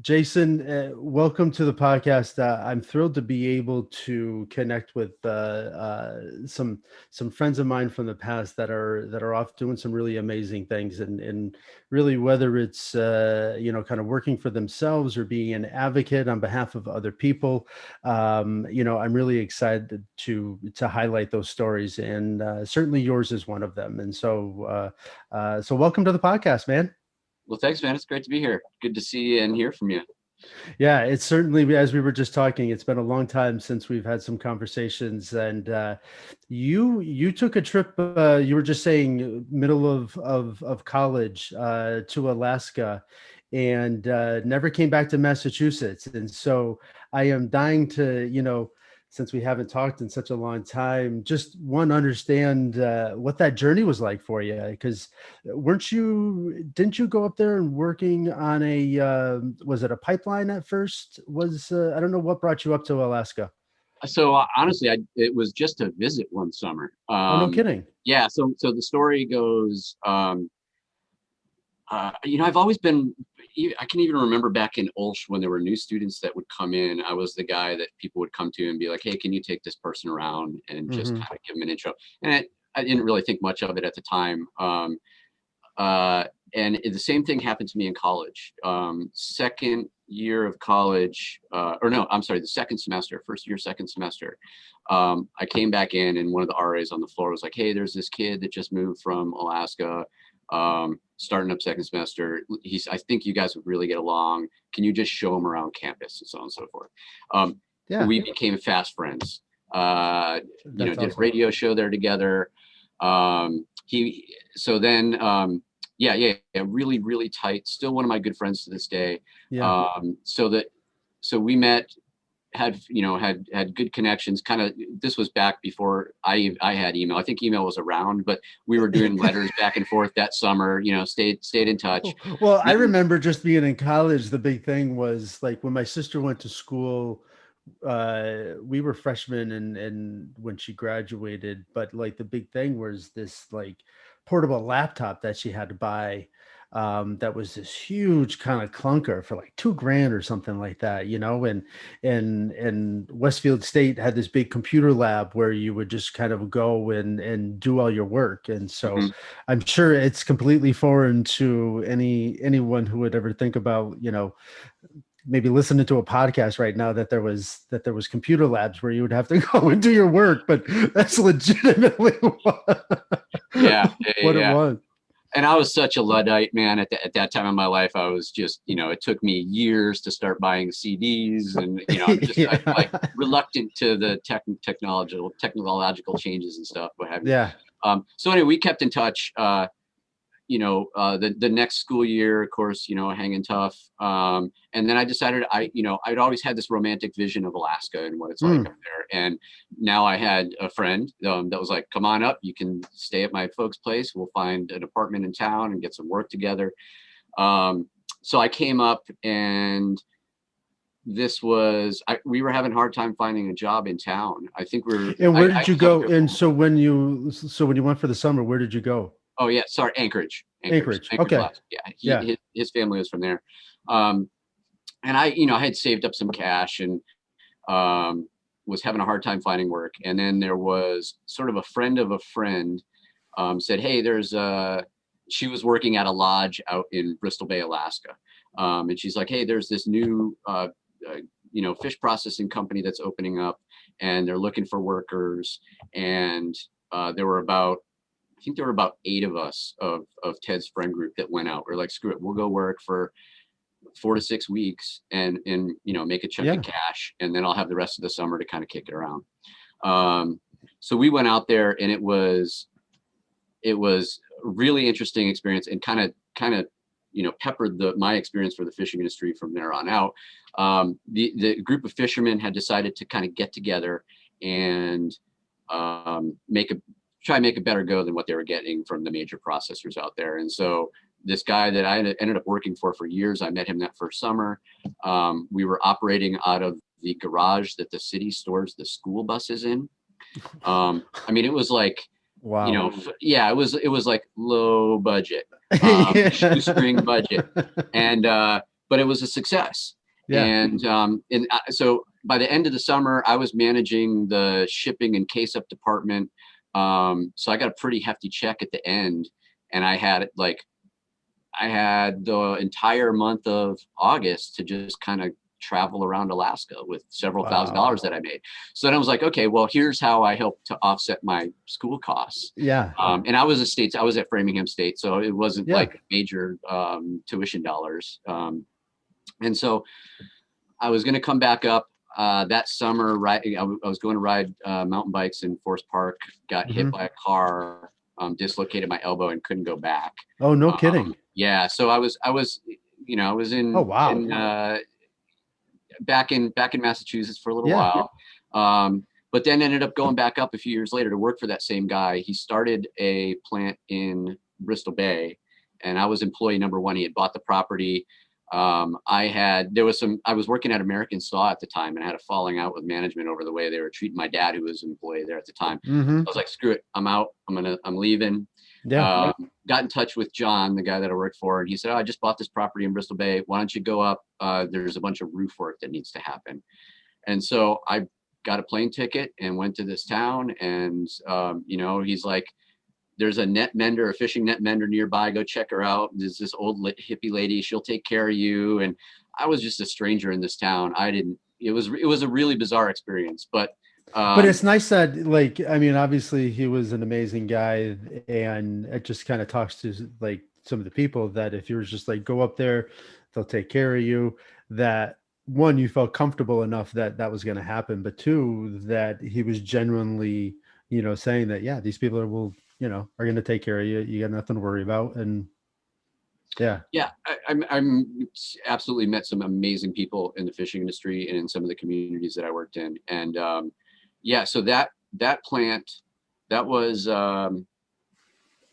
Jason, welcome to the podcast. I'm thrilled to be able to connect with some friends of mine from the past that are off doing some really amazing things, and really whether it's kind of working for themselves or being an advocate on behalf of other people. I'm really excited to highlight those stories, and certainly yours is one of them. And so welcome to the podcast, man. Well, thanks, man. It's great to be here. Good to see you and hear from you. Yeah, it's certainly, as we were just talking, it's been a long time since we've had some conversations. And you took a trip. You were just saying middle of college to Alaska, and never came back to Massachusetts. And so I am dying to, since we haven't talked in such a long time, just one, understand what that journey was like for you. Because didn't you go up there and working on was it a pipeline at first? I don't know what brought you up to Alaska. So honestly, it was just a visit one summer. Oh, no kidding. Yeah. So the story goes, I've always been. I can even remember back in Ulsh when there were new students that would come in. I was the guy that people would come to and be like, "Hey, can you take this person around and just kind of give them an intro?" And I didn't really think much of it at the time. And the same thing happened to me in college. Second year of college, or no, I'm sorry, the second semester, first year, second semester. I came back in, and one of the RAs on the floor was like, "Hey, there's this kid that just moved from Alaska, starting up second semester. I think you guys would really get along. Can you just show him around campus," and so on and so forth. Yeah. We became fast friends. Did Awesome. a radio show there together. Really, really tight. Still one of my good friends to this day. Yeah. So we met, had good connections. Kind of, this was back before I had email. I think email was around, but we were doing letters back and forth that summer. Stayed in touch. Well, I remember just being in college. The big thing was like when my sister went to school. We were freshmen, and when she graduated, but like the big thing was this like portable laptop that she had to buy, that was this huge kind of clunker for like $2,000 or something like that, and Westfield State had this big computer lab where you would just kind of go and do all your work. And so I'm sure it's completely foreign to anyone who would ever think about, maybe listening to a podcast right now that there was computer labs where you would have to go and do your work, but that's legitimately what it was. And I was such a Luddite, man. At that time in my life, I was just, it took me years to start buying CDs, and I'm just like reluctant to the technological changes and stuff. What have you? Yeah. So anyway, we kept in touch. The next school year, of course, hanging tough. And then I decided I'd always had this romantic vision of Alaska and what it's like up there. And now I had a friend that was like, "Come on up, you can stay at my folks' place. We'll find an apartment in town and get some work together." So I came up, and we were having a hard time finding a job in town. I think And where did you go? And so when you went for the summer, where did you go? Oh yeah, sorry, Anchorage. Anchorage. Okay. Yeah. His family was from there. And I had saved up some cash and was having a hard time finding work. And then there was sort of a friend of a friend said, "Hey, she was working at a lodge out in Bristol Bay, Alaska. And she's like, "Hey, there's this new fish processing company that's opening up, and they're looking for workers." And there were about 8 of us of Ted's friend group that went out. We're like, "Screw it, we'll go work for 4 to 6 weeks and make a chunk of cash, and then I'll have the rest of the summer to kind of kick it around." So we went out there, and it was a really interesting experience, and kind of peppered my experience for the fishing industry from there on out. The group of fishermen had decided to kind of get together and try and make a better go than what they were getting from the major processors out there. And so this guy that I ended up working for years, I met him that first summer. We were operating out of the garage that the city stores the school buses in. It was like, wow. It was like low budget, shoestring budget. And, but it was a success. Yeah. And so by the end of the summer, I was managing the shipping and case up department. So I got a pretty hefty check at the end, and I had the entire month of August to just kind of travel around Alaska with several $1,000s Wow. that I made. So then I was like, okay, well, here's how I help to offset my school costs. Yeah. And I was at Framingham State, so it wasn't Yeah. like major tuition dollars. And so I was going to come back up that summer. Right, I was going to ride mountain bikes in Forest Park. Got hit Hmm. by a car, dislocated my elbow, and couldn't go back. Oh, no kidding. Yeah, so I was Oh, in wow. back in Massachusetts for a little Yeah. while. But then ended up going back up a few years later to work for that same guy. He started a plant in Bristol Bay, and I was employee number one. He had bought the property. I was working at American Saw at the time, and I had a falling out with management over the way they were treating my dad, who was an employee there at the time. I Hmm. was like, screw it, I'm out. I'm leaving. Yeah. Got in touch with John, the guy that I worked for, and he said, oh, I just bought this property in Bristol Bay. Why don't you go up? There's a bunch of roof work that needs to happen. And so I got a plane ticket and went to this town. And, he's like, there's a fishing net mender nearby. Go check her out. There's this old hippie lady. She'll take care of you. And I was just a stranger in this town. It was a really bizarre experience, But it's nice that, like, I mean, obviously he was an amazing guy, and it just kind of talks to like some of the people that if you were just like, go up there, they'll take care of you. That one, you felt comfortable enough that that was going to happen, but two, that he was genuinely, saying that, yeah, these people are going to take care of you. You got nothing to worry about. And yeah. yeah, I'm absolutely met some amazing people in the fishing industry and in some of the communities that I worked in. And yeah, so that plant, that was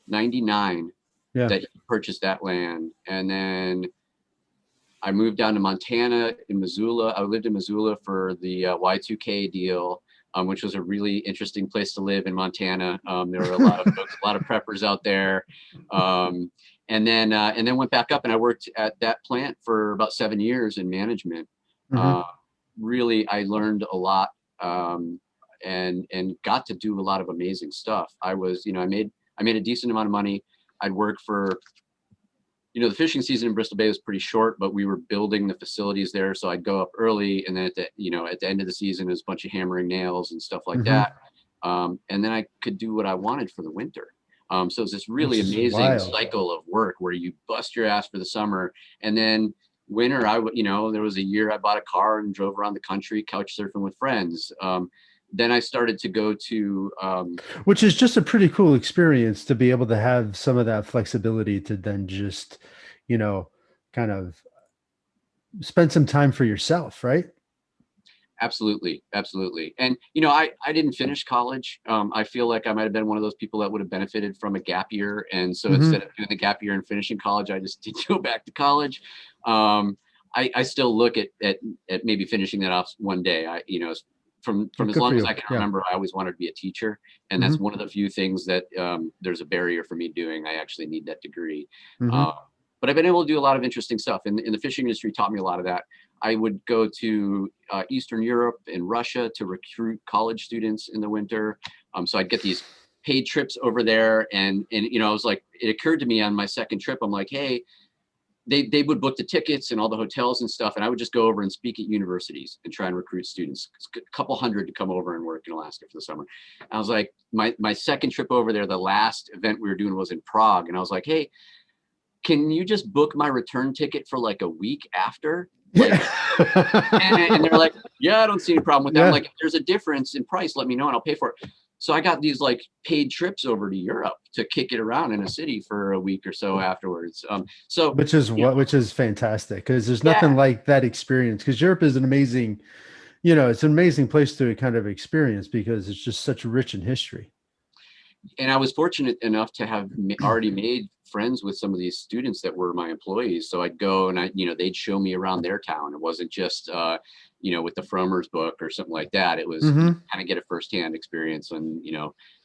99 Yeah. that he purchased that land. And then I moved down to Montana in Missoula. I lived in Missoula for the Y2K deal, which was a really interesting place to live in Montana. There were a lot of folks, a lot of preppers out there. And then went back up, and I worked at that plant for about 7 years in management. Hmm. Uh, Really, I learned a lot, and got to do a lot of amazing stuff. I made a decent amount of money. I'd work for, the fishing season in Bristol Bay was pretty short, but we were building the facilities there. So I'd go up early, and then at the end of the season, it was a bunch of hammering nails and stuff like Hmm. that. And then I could do what I wanted for the winter. So it's this Which really is amazing wild. cycle of work where you bust your ass for the summer, and then winter, there was a year I bought a car and drove around the country, couch surfing with friends. Then I started to go to, Which is just a pretty cool experience to be able to have some of that flexibility to then just, you know, kind of spend some time for yourself, right? absolutely, absolutely. And, I didn't finish college. I feel like I might have been one of those people that would have benefited from a gap year. And so Hmm. instead of doing the gap year and finishing college, I just did go back to college. I still look at maybe finishing that off one day. From as Good for long as you. I can Yeah. remember, I always wanted to be a teacher. And that's Hmm. one of the few things that there's a barrier for me doing. I actually need that degree. Hmm. Uh, but I've been able to do a lot of interesting stuff. And the fishing industry taught me a lot of that. I would go to Eastern Europe and Russia to recruit college students in the winter. So I'd get these paid trips over there. And I was like, it occurred to me on my second trip, I'm like, hey, they would book the tickets and all the hotels and stuff. And I would just go over and speak at universities and try and recruit students, a couple hundred to come over and work in Alaska for the summer. I was like, my second trip over there, the last event we were doing was in Prague. And I was like, hey, can you just book my return ticket for like a week after? Like, and they're like, yeah, I don't see any problem with that. I'm Yeah. like, if there's a difference in price, let me know and I'll pay for it. So I got these like paid trips over to Europe to kick it around in a city for a week or so afterwards. So, Which is fantastic, because there's yeah. nothing like that experience. Because Europe is an amazing, it's an amazing place to kind of experience because it's just such rich in history. And I was fortunate enough to have already made friends with some of these students that were my employees. So I'd go and they'd show me around their town. It wasn't just, with the Frommer's book or something like that. It was Hmm. kind of get a firsthand experience and,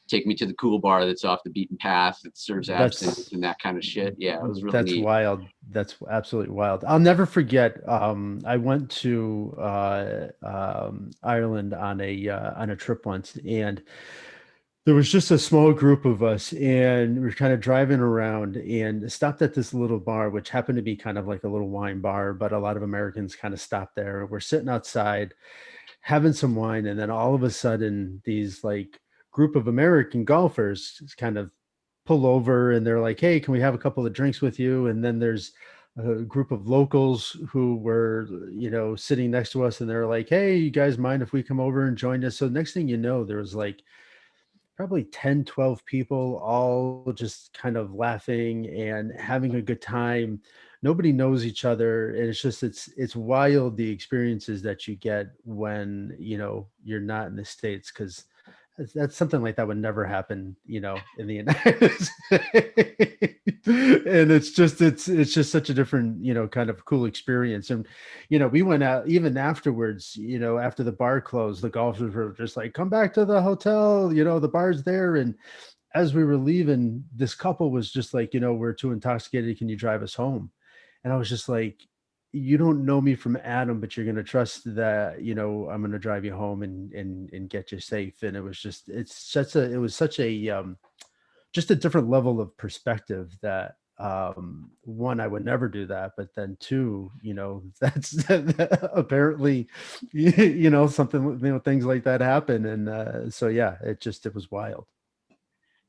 take me to the cool bar that's off the beaten path that serves absinthe That's and that kind of shit. Yeah, it was really that's neat. wild. That's absolutely wild. I'll never forget. I went to Ireland on a trip once, and there was just a small group of us, and we were kind of driving around and stopped at this little bar, which happened to be kind of like a little wine bar, but a lot of Americans kind of stopped there. We're sitting outside having some wine, and then all of a sudden, these like group of American golfers kind of pull over, and they're like, "Hey, can we have a couple of drinks with you?" And then there's a group of locals who were, sitting next to us, and they're like, "Hey, you guys mind if we come over and join us?" So next thing you know, there was like probably 10, 12 people all just kind of laughing and having a good time. Nobody knows each other, and it's wild, the experiences that you get when you're not in the States, because that's something like that would never happen, in the United States. And it's just such a different, kind of cool experience. And we went out even afterwards, after the bar closed, the golfers were just like, "Come back to the hotel, the bar's there." And as we were leaving, this couple was just like, "We're too intoxicated, can you drive us home?" And I was just like, "You don't know me from Adam, but you're going to trust that, I'm going to drive you home and get you safe." And it was such a, just a different level of perspective that, one, I would never do that, but then two, that's apparently, something, things like that happen. And, so yeah, it was wild.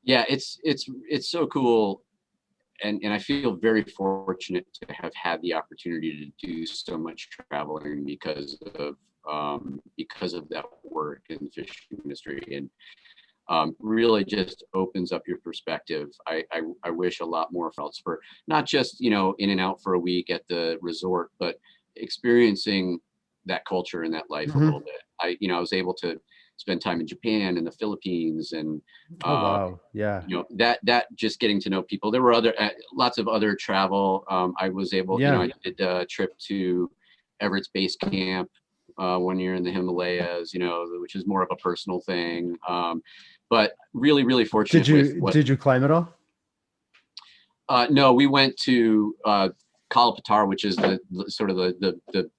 Yeah, it's so cool, and I feel very fortunate to have had the opportunity to do so much traveling because of that work in the fishing industry, and really just opens up your perspective. I wish a lot more else for not just in and out for a week at the resort, but experiencing that culture and that life a little Mhm. bit. I was able to spend time in Japan and the Philippines, and Oh, uh, wow. Yeah. that just getting to know people. There were other lots of other travel. I was able, Yeah. I did a trip to Everett's Base Camp 1 year in the Himalayas, which is more of a personal thing. But really, really Did fortunate with you what. did you climb it all? No, we went to Kalapatar, which is the sort of the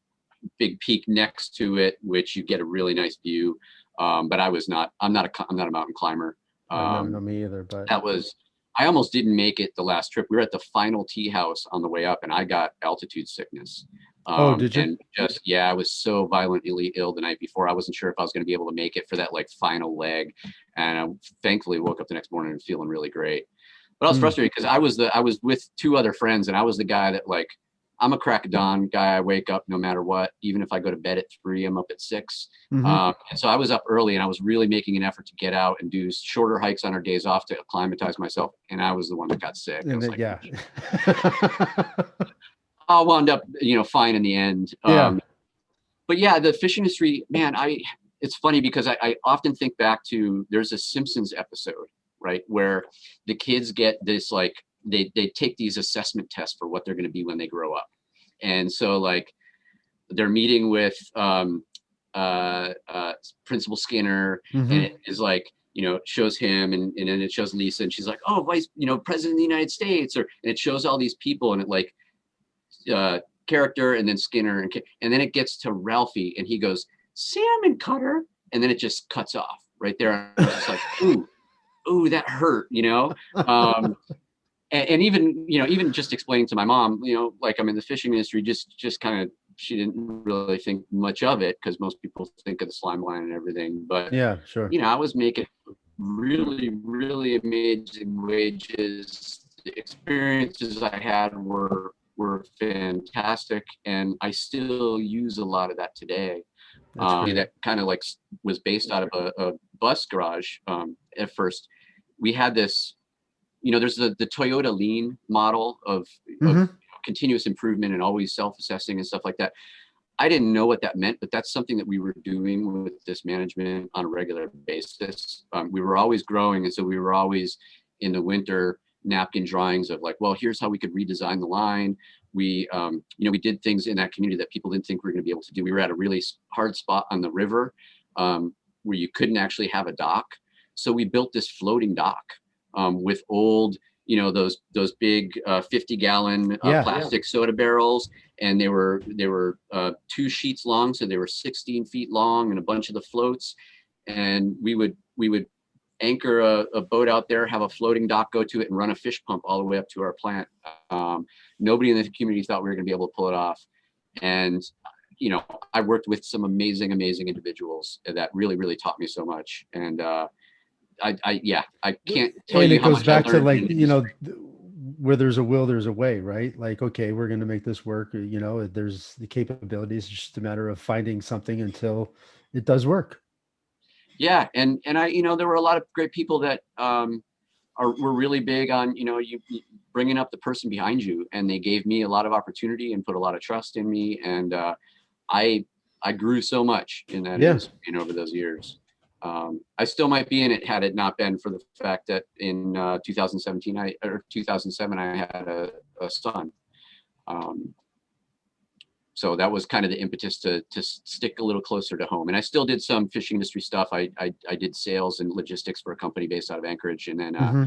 big peak next to it, which you get a really nice view. But I'm not a mountain climber. No, Um, me either, but that was I almost didn't make it the last trip. We were at the final tea house on the way up, and I got altitude sickness. oh, did you? And just I was so violently ill the night before. I wasn't sure if I was going to be able to make it for that like final leg, and I thankfully woke up the next morning and feeling really great. But I was Mm, frustrated because I was with two other friends, and I was the guy that like I'm a crack of dawn guy. I wake up no matter what, even if I go to bed at 3, I'm up at 6. mhm. And so I was up early, and I was really making an effort to get out and do shorter hikes on our days off to acclimatize myself. And I was the one that got sick. I And was then, like, yeah. I wound up, fine in the end. Yeah. But yeah, the fish industry, man, it's funny because I often think back to there's a Simpsons episode, right, where the kids get this like they take these assessment tests for what they're going to be when they grow up, and so like they're meeting with Principal Skinner, and Mhm. it is like shows him, and then it shows Lisa, and she's like, oh, vice president of the United States, and it shows all these people, and it like uh, character, and then Skinner, and then it gets to Ralphie, and he goes salmon cutter, and then it just cuts off right there. I was just like, ooh, that hurt, Um, and even even just explaining to my mom, like I'm in the fishing industry, just kind of she didn't really think much of it because most people think of the slime line and everything, but Yeah, sure. I was making really, really amazing wages. The experiences I had were fantastic, and I still use a lot of that today. That's great. That kind of like was based out of a bus garage. At first, we had this. There's the Toyota Lean model of Mhm. continuous improvement and always self-assessing and stuff like that. I didn't know what that meant, but that's something that we were doing with this management on a regular basis. We were always growing, and so we were always in the winter napkin drawings of like, well, here's how we could redesign the line. We did things in that community that people didn't think we were going to be able to do. We were at a really hard spot on the river where you couldn't actually have a dock. So we built this floating dock with old, those big 50-gallon Yeah. plastic soda barrels, and they were 2 sheets long, so they were 16 feet long, and a bunch of the floats. And we would anchor a boat out there, have a floating dock go to it, and run a fish pump all the way up to our plant. Nobody in the community thought we were going to be able to pull it off, and I worked with some amazing, amazing individuals that really, really taught me so much. And I can't tell And you it how goes much I back to learned like, in the industry. where there's a will, there's a way, right? Like, okay, we're going to make this work. There's the capabilities. It's just a matter of finding something until it does work. Yeah, and there were a lot of great people that were really big on you bringing up the person behind you, and they gave me a lot of opportunity and put a lot of trust in me, and I I grew so much in that Yeah. industry and over those years. I still might be in it had it not been for the fact that in 2017 or 2007 I had a son. Um, so that was kind of the impetus to stick a little closer to home. And I still did some fishing industry stuff. I did sales and logistics for a company based out of Anchorage, and then Hmm.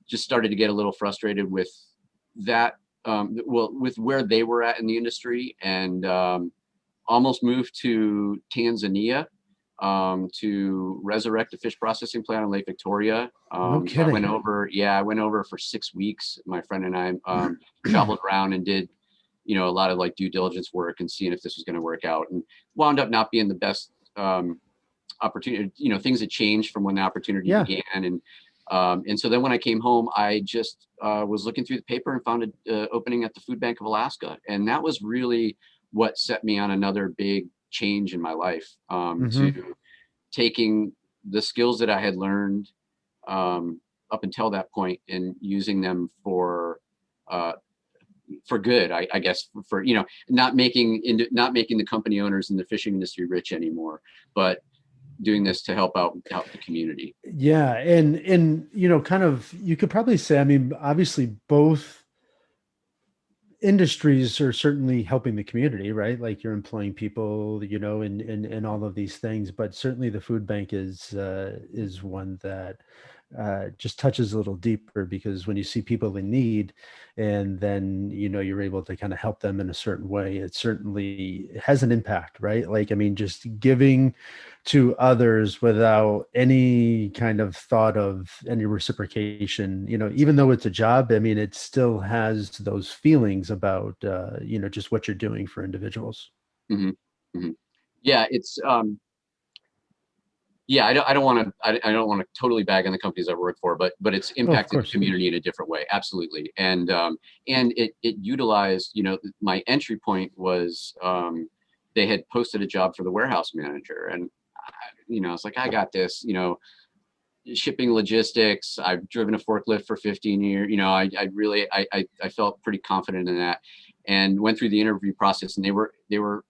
just started to get a little frustrated with that. Well, with where they were at in the industry, and almost moved to Tanzania to resurrect a fish processing plant on Lake Victoria. No So I went kidding. over, yeah, I went over for 6 weeks. My friend and I traveled around and did, a lot of like due diligence work and seeing if this was going to work out, and wound up not being the best opportunity. Things had changed from when the opportunity Yeah. began, and so then when I came home, I just was looking through the paper and found an opening at the Food Bank of Alaska, and that was really what set me on another big change in my life, Hmm. to taking the skills that I had learned up until that point and using them uh, for good, I guess, for not making the company owners in the fishing industry rich anymore, but doing this to help the community. Yeah. And kind of, you could probably say, I mean, obviously both industries are certainly helping the community, right? Like you're employing people, and all of these things. But certainly the food bank is one that just touches a little deeper, because when you see people in need, and then you're able to kind of help them in a certain way, it certainly has an impact, right? Like, I mean, just giving to others without any kind of thought of any reciprocation, even though it's a job, I mean, it still has those feelings about just what you're doing for individuals. Hmm. Hmm. Yeah, it's yeah, I don't want to I don't want to totally bag on the companies I work for, but it's Oh, of impacted the course. community in a different way, absolutely. And it utilized, my entry point was, they had posted a job for the warehouse manager, and it's like, I got this, shipping logistics. I've driven a forklift for 15 years. I really I felt pretty confident in that, and went through the interview process, and they were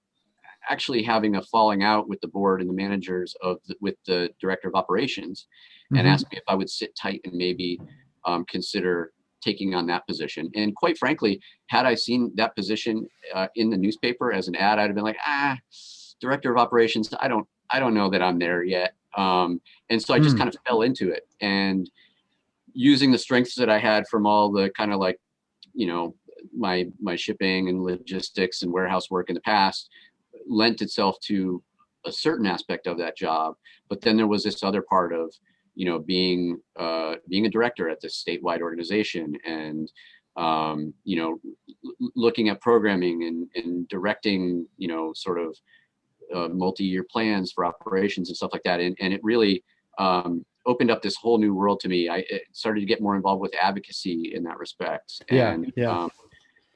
actually having a falling out with the board and the managers with the director of operations, and Hmm. asked me if I would sit tight and maybe consider taking on that position. And quite frankly, had I seen that position in the newspaper as an ad, I'd have been like, director of operations, I don't know that I'm there yet. And so I just kind of fell into it, and using the strengths that I had from all the kind of like, you know, my shipping and logistics and warehouse work in the past, lent itself to a certain aspect of that job. But then there was this other part of, being a director at this statewide organization, and looking at programming and directing, sort of multi-year plans for operations and stuff like that. And it really opened up this whole new world to me. I started to get more involved with advocacy in that respect. Yeah. And, Yeah.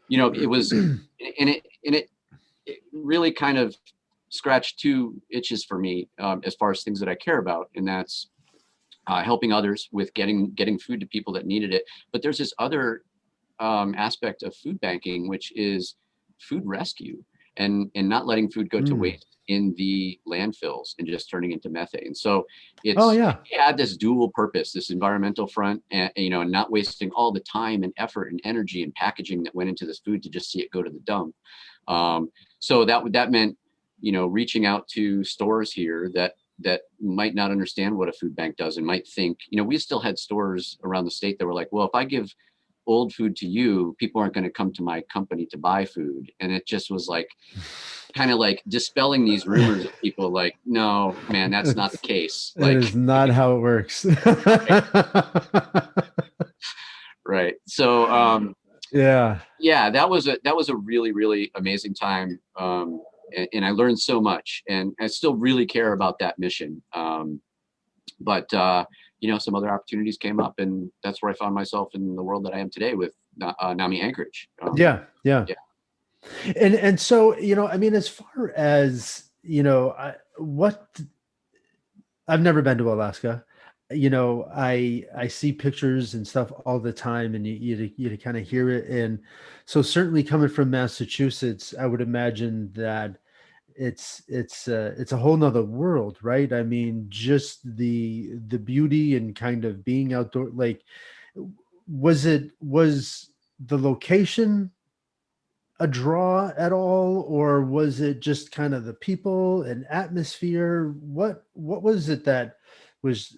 it was, it really kind of scratched two itches for me, as far as things that I care about. And that's helping others with getting food to people that needed it. But there's this other aspect of food banking, which is food rescue, and not letting food go to Mm. waste in the landfills and just turning into methane. So Oh, it yeah. had this dual purpose, this environmental front, and not wasting all the time and effort and energy and packaging that went into this food to just see it go to the dump. So that meant reaching out to stores here that that might not understand what a food bank does and might think, we still had stores around the state that were like, well, if I give old food to you, people aren't going to come to my company to buy food. And it just was like, kind of like dispelling these rumors of people like, no, man, that's not the It's, case. it Like, is not how it works. right. So, Yeah. yeah, that was a really, really amazing time. And I learned so much, and I still really care about that mission. But some other opportunities came up, and that's where I found myself in the world that I am today with NAMI Anchorage. Yeah. Yeah. Yeah. And so, I mean, as far as, I've never been to Alaska. I see pictures and stuff all the time, and you kind of hear it. And so, certainly coming from Massachusetts, I would imagine that it's a whole nother world, right? I mean, just the beauty and kind of being outdoor. Like, was the location a draw at all, or was it just kind of the people and atmosphere? What was it that was,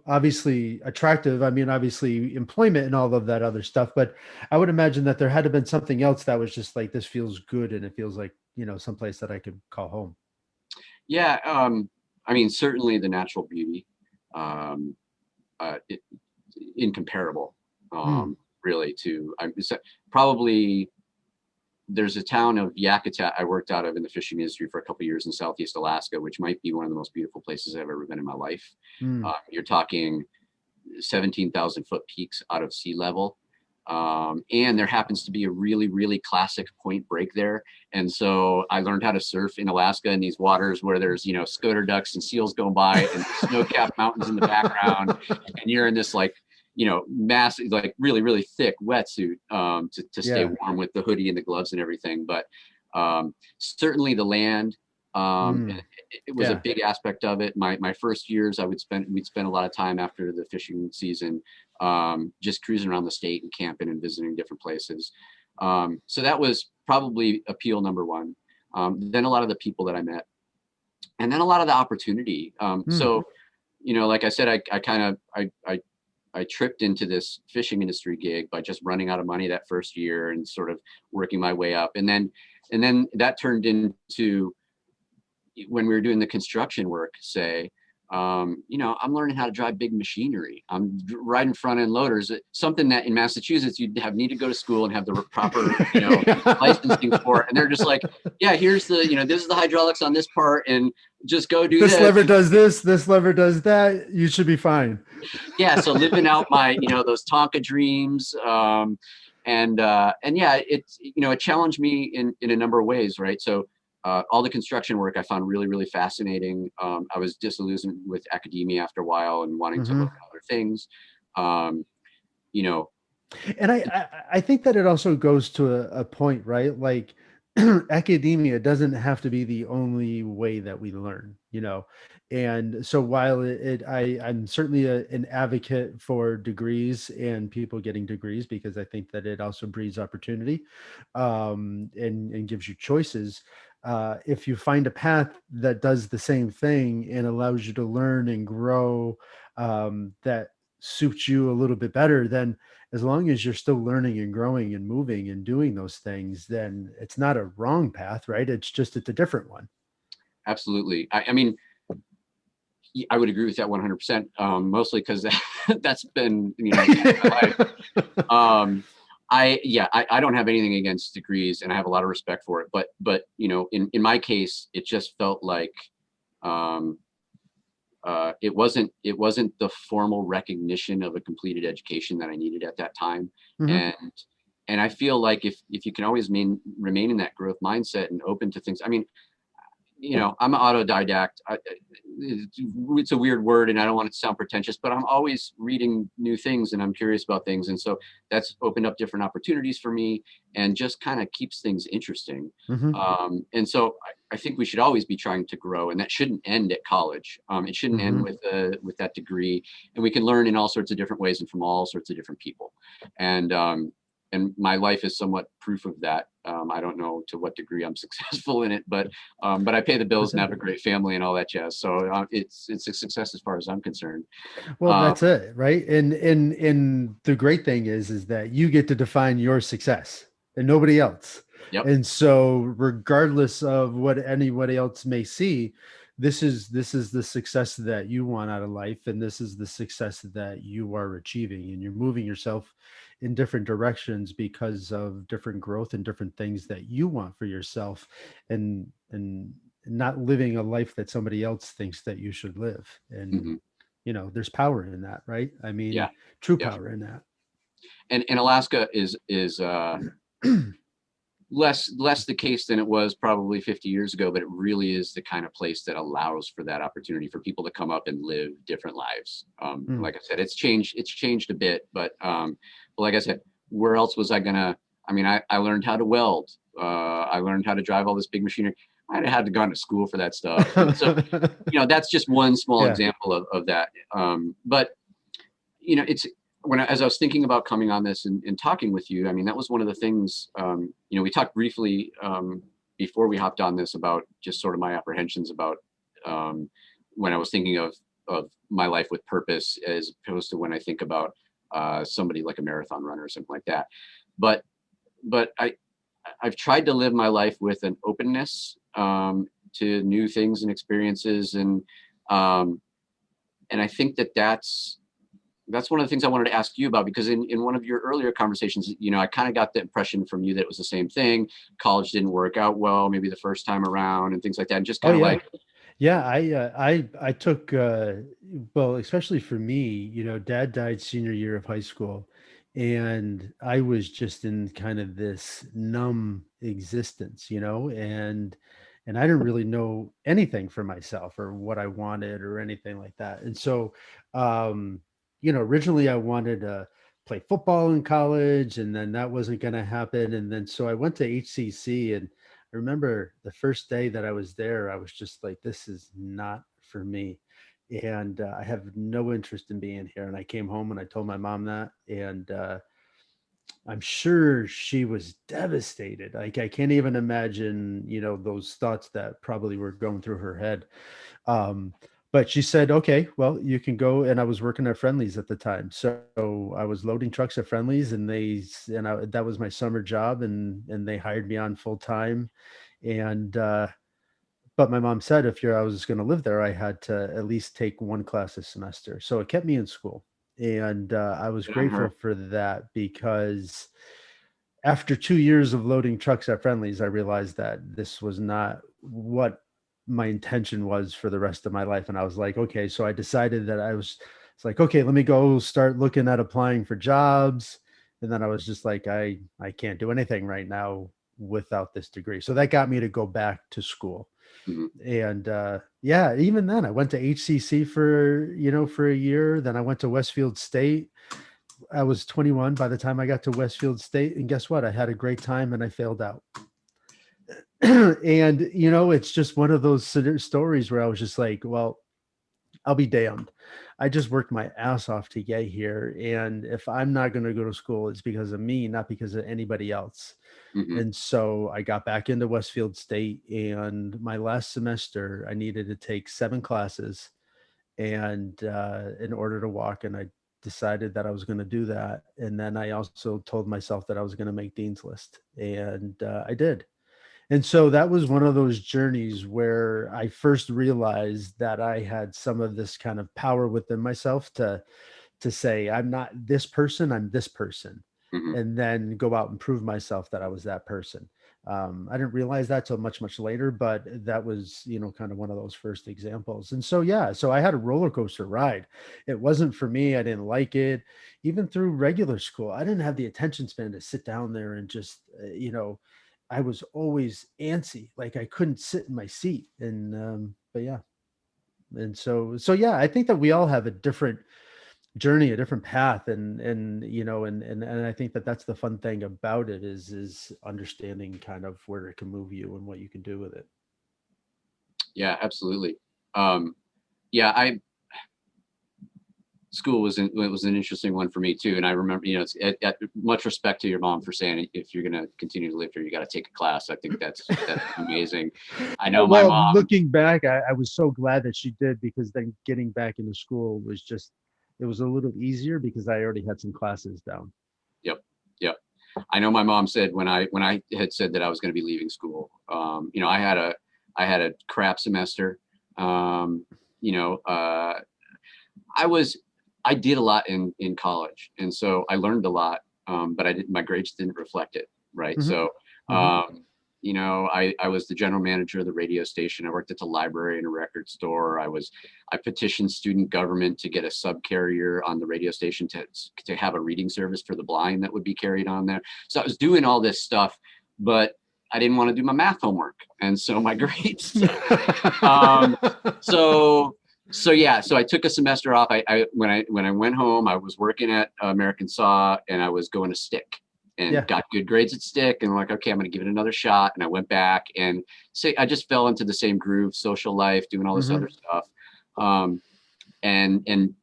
obviously attractive? I mean, obviously employment and all of that other stuff, but I would imagine that there had to have been something else that was just like, this feels good and it feels like, someplace that I could call home. Yeah. I mean, certainly the natural beauty, um, it, incomparable, Mm, really. Probably there's a town of Yakutat I worked out of in the fishing industry for a couple of years in Southeast Alaska, which might be one of the most beautiful places I've ever been in my life. mm. You're talking 17,000 foot peaks out of sea level. And there happens to be a really, really classic Point Break there. And so I learned how to surf in Alaska in these waters where there's, scoter ducks and seals going by and snow-capped mountains in the background. And you're in this like, massive, like really, really thick wetsuit to stay Yeah. warm with the hoodie and the gloves and everything. But certainly the land, Mm, it was a yeah. big aspect of it. My first years, we'd spend a lot of time after the fishing season, just cruising around the state and camping and visiting different places. So that was probably appeal number one. Then a lot of the people that I met, and then a lot of the opportunity. Mm, Like I said, I kind of I tripped into this fishing industry gig by just running out of money that first year and sort of working my way up, and then that turned into when we were doing the construction work, say, I'm learning how to drive big machinery. I'm riding front end loaders, something that in Massachusetts you'd have need to go to school and have the proper, licensing for. And they're just like, yeah, here's this is the hydraulics on this part, and just go do this this. lever does this lever does that. You should be fine. Yeah, so living out my, those Tonka dreams, and yeah, it challenged me in a number of ways, right? So all the construction work I found really, really fascinating. I was disillusioned with academia after a while and wanting to look Mhm. at other things. Um, you know, And I think that it also goes to a point, right? Like, academia doesn't have to be the only way that we learn, And so while I'm certainly an advocate for degrees and people getting degrees, because I think that it also breeds opportunity, and gives you choices. If you find a path that does the same thing and allows you to learn and grow, that suits you a little bit better, then as long as you're still learning and growing and moving and doing those things, then it's not a wrong path, right? It's a different one. absolutely. I mean, I would agree with that 100%. Mostly because that's been, my life. I don't have anything against degrees, and I have a lot of respect for it. But in my case, it just felt like um, it wasn't the formal recognition of a completed education that I needed at that time. Mhm. And I feel like if you can always remain in that growth mindset and open to things. I mean, I'm an autodidact. It's a weird word, and I don't want it to sound pretentious, but I'm always reading new things and I'm curious about things. And so that's opened up different opportunities for me and just kind of keeps things interesting. Mhm. And so I think we should always be trying to grow, and that shouldn't end at college. It shouldn't end Mhm. with that degree, and we can learn in all sorts of different ways and from all sorts of different people. And and my life is somewhat proof of that. I don't know to what degree I'm successful in it, but I pay the bills and have a great family and all that jazz. So it's a success as far as I'm concerned. Well, Um, that's it, right? And the great thing is that you get to define your success and nobody else. yep. And so regardless of what anybody else may see, this is the success that you want out of life, and this is the success that you are achieving, and you're moving yourself in different directions because of different growth and different things that you want for yourself, and not living a life that somebody else thinks that you should live. And Hmm. there's power in that, right? I mean, Yeah. true Yeah. power in that. And Alaska is less the case than it was probably 50 years ago, but it really is the kind of place that allows for that opportunity for people to come up and live different lives. Mm. Like I said, it's changed a bit, but like I said, where else was I gonna? I mean, I learned how to weld. I learned how to drive all this big machinery. I'd have had to gone to school for that stuff. And so, that's just one small Yeah. example of that. But it's as I was thinking about coming on this and talking with you, I mean, that was one of the things, we talked briefly before we hopped on this about just sort of my apprehensions about um, when I was thinking of my life with purpose, as opposed to when I think about somebody like a marathon runner or something like that. But, but I've tried to live my life with an openness to new things and experiences. Um, and I think that's one of the things I wanted to ask you about, because in one of your earlier conversations, I kind of got the impression from you that it was the same thing. College didn't work out well, maybe the first time around and things like that. And just Oh kind of yeah. like, Yeah, I took well, especially for me, dad died senior year of high school, and I was just in kind of this numb existence, and I didn't really know anything for myself or what I wanted or anything like that. And so um originally I wanted to play football in college, and then that wasn't going to happen, and then so I went to HCC. And I remember the first day that I was there, I was just like, this is not for me. And I have no interest in being here. And I came home and I told my mom that. And I'm sure she was devastated. Like, I can't even imagine, those thoughts that probably were going through her head. Um, but she said, okay, well, you can go. And I was working at Friendlies at the time. So I was loading trucks at Friendlies, and that was my summer job. And they hired me on full time. And but my mom said if I was going to live there, I had to at least take one class a semester. So it kept me in school. And I was good on grateful her. for that, because after 2 years of loading trucks at Friendlies, I realized that this was not what my intention was for the rest of my life. And I was like, okay, so I decided that it's like, okay, let me go start looking at applying for jobs. And then I was just like, I can't do anything right now without this degree. So that got me to go back to school. Mhm. And yeah, even then I went to HCC for a year. Then I went to Westfield State. I was 21 by the time I got to Westfield State, and guess what? I had a great time and I failed out. And it's just one of those stories where I was just like, well, I'll be damned. I just worked my ass off to get here, and if I'm not going to go to school, it's because of me, not because of anybody else. Mhm. And so I got back into Westfield State, and my last semester I needed to take 7 classes, and in order to walk, and I decided that I was going to do that. And then I also told myself that I was going to make Dean's List, and I did. And so that was one of those journeys where I first realized that I had some of this kind of power within myself to say, I'm not this person, I'm this person, Mhm. and then go out and prove myself that I was that person. I didn't realize that till much, much later, but that was, kind of one of those first examples. And so, yeah, so I had a roller coaster ride. It wasn't for me. I didn't like it. Even through regular school, I didn't have the attention span to sit down there and just, I was always antsy. Like, I couldn't sit in my seat. And, but yeah. And so, yeah, I think that we all have a different journey, a different path. And I think that that's the fun thing about it is understanding kind of where it can move you and what you can do with it. Yeah, absolutely. Um, yeah, school was an interesting one for me too. And I remember, much respect to your mom for saying if you're going to continue to live here, you got to take a class. I think that's amazing. I know my Well, mom. looking back, I was so glad that she did, because then getting back into school was just, it was a little easier because I already had some classes down. Yep. Yep. I know my mom said when I had said that I was going to be leaving school, I had a crap semester. Um, you know, I was I did a lot in college, and so I learned a lot, but my grades didn't reflect it, right? Hmm. So, Hmm. I was the general manager of the radio station. I worked at the library and a record store. I petitioned student government to get a subcarrier on the radio station to have a reading service for the blind that would be carried on there. So I was doing all this stuff, but I didn't want to do my math homework, and so my grades. um, so so I took a semester off. When I went home, I was working at American Saw, and I was going to stick and Yeah. got good grades at stick, and I'm like, okay, I'm going to give it another shot. And I went back, and I just fell into the same groove, social life, doing all this Hmm. other stuff, um, and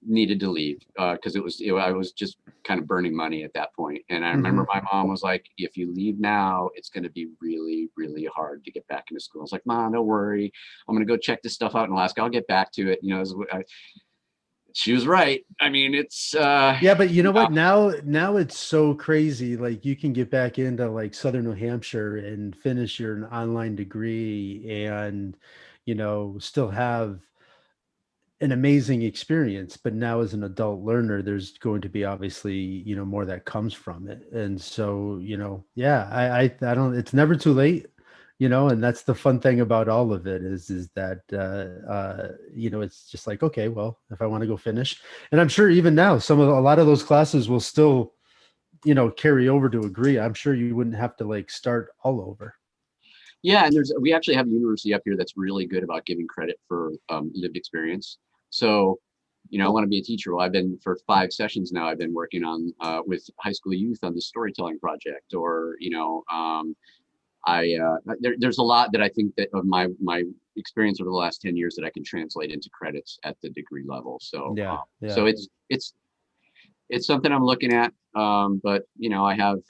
needed to leave because I was just kind of burning money at that point. And I remember Hmm. my mom was like, if you leave now, it's going to be really, really hard to get back into school. I was like, Mom, don't worry. I'm going to go check this stuff out in Alaska. I'll get back to it. She was right. I mean, it's, Yeah, but you know what? Now it's so crazy. Like you can get back into like Southern New Hampshire and finish your online degree and, still have an amazing experience. But now as an adult learner, there's going to be obviously, more that comes from it. And so, yeah, I don't, it's never too late, and that's the fun thing about all of it is that, it's just like, okay, well, if I want to go finish, and I'm sure even now, a lot of those classes will still, carry over to agree. I'm sure you wouldn't have to like start all over. yeah. And we actually have a university up here that's really good about giving credit for lived experience. So, I want to be a teacher. Well, I've been for 5 sessions now. I've been working on with high school youth on the storytelling project, or there's a lot that I think that of my experience over the last 10 years that I can translate into credits at the degree level. So Yeah, so yeah. it's something I'm looking at. But I have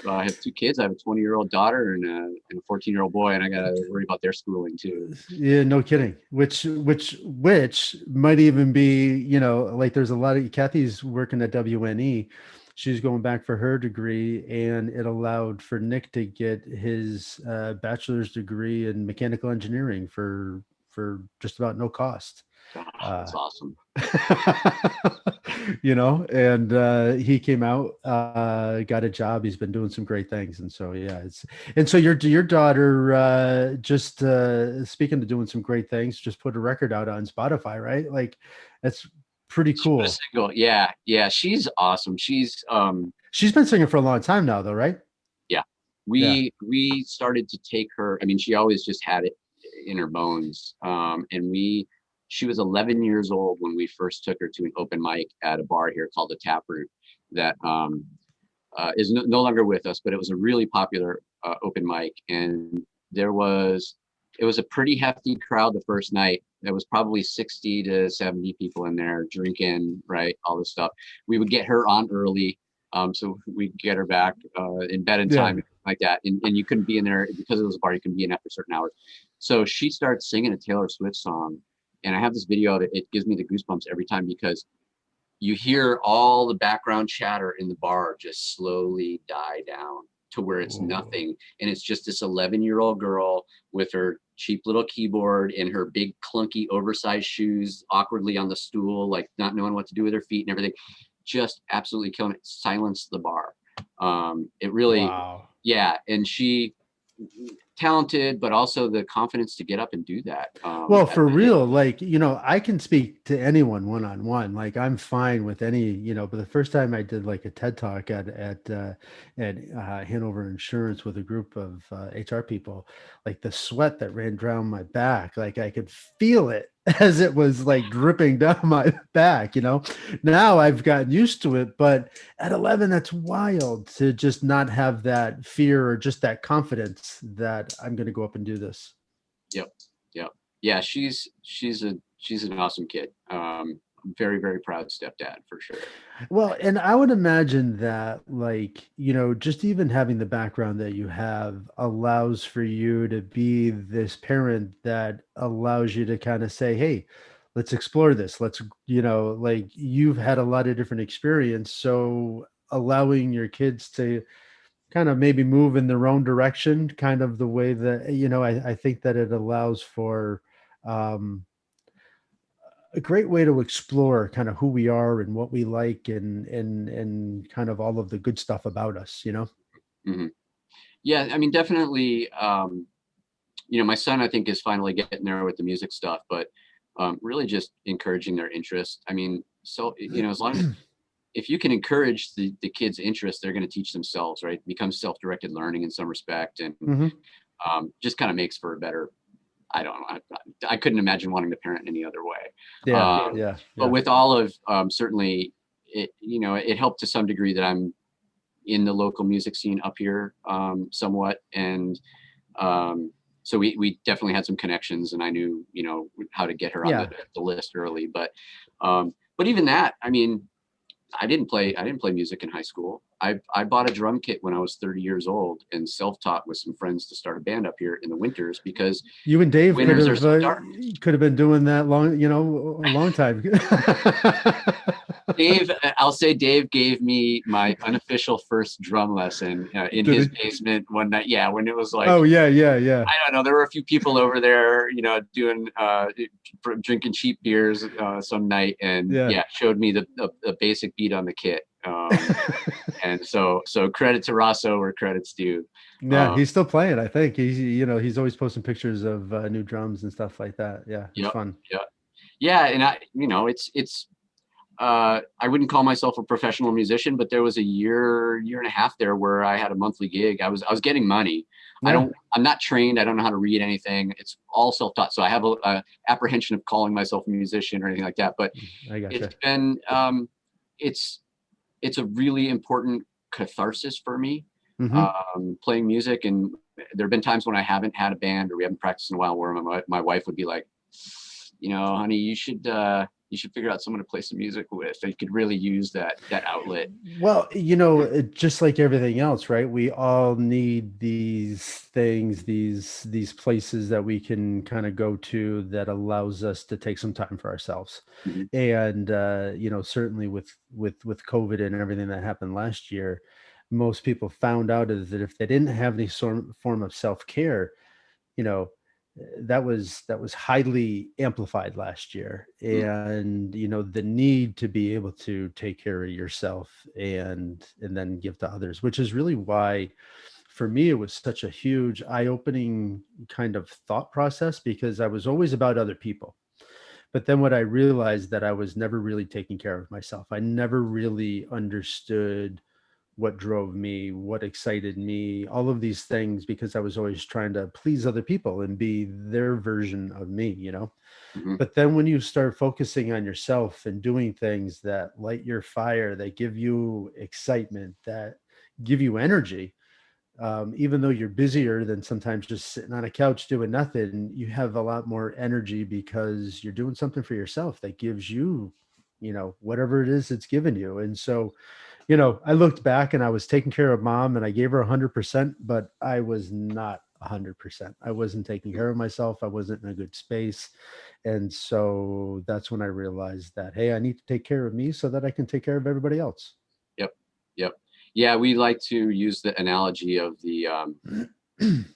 2 kids. I have a 20-year-old daughter and a 14-year-old boy, and I got to worry about their schooling too. Yeah, no kidding. Which might even be, like there's a lot of Kathy's working at WNE. She's going back for her degree, and it allowed for Nick to get his bachelor's degree in mechanical engineering for just about no cost. Oh, Uh, that's awesome. and he came out, got a job. He's been doing some great things, and so yeah, and so your daughter, just speaking of doing some great things, just put a record out on Spotify, right? Like that's pretty She put a cool. single. Yeah, yeah, she's awesome. She's been singing for a long time now, though, right? Yeah, Yeah. we started to take her. I mean, she always just had it in her bones. And she was 11 years old when we first took her to an open mic at a bar here called the Taproot that is no longer with us, but it was a really popular open mic. And it was a pretty hefty crowd the first night. There was probably 60 to 70 people in there drinking, right? All this stuff. We would get her on early. So we get her back in bed in Yeah. time, like that. And you couldn't be in there because it was a bar. You couldn't be in after certain hours. So she starts singing a Taylor Swift song, and I have this video of it. It gives me the goosebumps every time because you hear all the background chatter in the bar just slowly die down to where it's Ooh. nothing. And it's just this 11-year-old girl with her cheap little keyboard and her big clunky oversized shoes awkwardly on the stool, like not knowing what to do with her feet and everything, just absolutely killing it. Silence the bar. It really, Wow. yeah. And she talented, but also the confidence to get up and do that Well, at for that age. real, like, I can speak to anyone one on one. Like I'm fine with any, but the first time I did like a TED talk at Hanover Insurance with a group of HR people, like the sweat that ran down my back, like I could feel it as it was like dripping down my back. Now I've gotten used to it, but at 11, that's wild to just not have that fear or just that confidence that I'm going to go up and do this. Yep. Yep. Yeah. She's an awesome kid. very, very proud stepdad for sure. Well, and I would imagine that, like, just even having the background that you have allows for you to be this parent that allows you to kind of say, hey, let's explore this. Let's, like you've had a lot of different experience. So allowing your kids to kind of maybe move in their own direction, kind of the way that, I think that it allows for, um, a great way to explore kind of who we are and what we like and kind of all of the good stuff about us. Hmm. Yeah, I mean, definitely. My son, I think, is finally getting there with the music stuff, but really just encouraging their interest. I mean, so as long as if you can encourage the kids' interest, they're going to teach themselves, right? It becomes self-directed learning in some respect, and Hmm. just kind of makes for a better. I don't know. I couldn't imagine wanting to parent any other way. Yeah, yeah, But yeah, with Olive, certainly, it helped to some degree that I'm in the local music scene up here, somewhat, and um, so we definitely had some connections, and I knew how to get her on yeah. the list early. But even that, I mean, I didn't play music in high school. I bought a drum kit when I was 30 years old and self-taught with some friends to start a band up here in the winters because You and Dave winters are so dark. could have been doing that long, a long time. Dave, I'll say Dave gave me my unofficial first drum lesson in Did his he? basement one night. Yeah, when it was like, Oh yeah, yeah, yeah, I don't know, there were a few people over there, doing drinking cheap beers some night, and yeah. yeah, showed me the basic beat on the kit. And so credit to Rosso where credit's due. Yeah, Um, he's still playing. I think he's always posting pictures of new drums and stuff like that. Yeah, it's yep, fun. yep, yeah, and it's I wouldn't call myself a professional musician, but there was a year and a half there where I had a monthly gig. I was getting money. Yeah, I'm not trained. I don't know how to read anything. It's all self-taught. So I have a apprehension of calling myself a musician or anything like that. But I it's gotcha. been it's it's a really important catharsis for me, Hmm. playing music. And there have been times when I haven't had a band or we haven't practiced in a while where my wife would be like, honey, you should figure out someone to play some music with. They could really use that outlet. Well, just like everything else, right? We all need these things, these places that we can kind of go to that allows us to take some time for ourselves. Mhm. And certainly with COVID and everything that happened last year, most people found out is that if they didn't have any form of self-care, you know that was highly amplified last year, Mm. and the need to be able to take care of yourself and then give to others, which is really why for me it was such a huge eye-opening kind of thought process, because I was always about other people. But then what I realized, that I was never really taking care of myself. I never really understood what drove me, what excited me, all of these things, because I was always trying to please other people and be their version of me. Mhm. But then when you start focusing on yourself and doing things that light your fire, that give you excitement, that give you energy, even though you're busier than sometimes just sitting on a couch doing nothing, you have a lot more energy because you're doing something for yourself that gives you, whatever it is it's given you. And so, I looked back and I was taking care of mom and I gave her 100%, but I was not 100%. I wasn't taking care of myself. I wasn't in a good space. And so that's when I realized that, hey, I need to take care of me so that I can take care of everybody else. Yep. Yep. Yeah, we like to use the analogy of the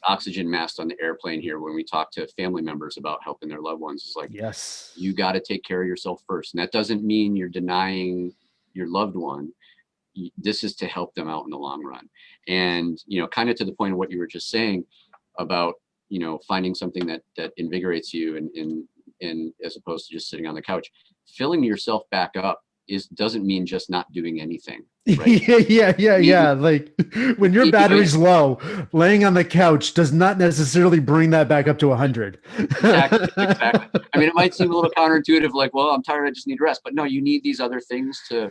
oxygen mask on the airplane here when we talk to family members about helping their loved ones. It's like, Yes. you got to take care of yourself first. And that doesn't mean you're denying your loved one. This is to help them out in the long run. And, kind of to the point of what you were just saying about, finding something that invigorates you and as opposed to just sitting on the couch, filling yourself back up doesn't mean just not doing anything, right? Yeah, yeah, yeah, You need yeah. Like when your keep doing it. battery's low, laying on the couch does not necessarily bring that back up to 100. Exactly, exactly. I mean, it might seem a little counterintuitive, like, well, I'm tired, I just need rest. But no, you need these other things to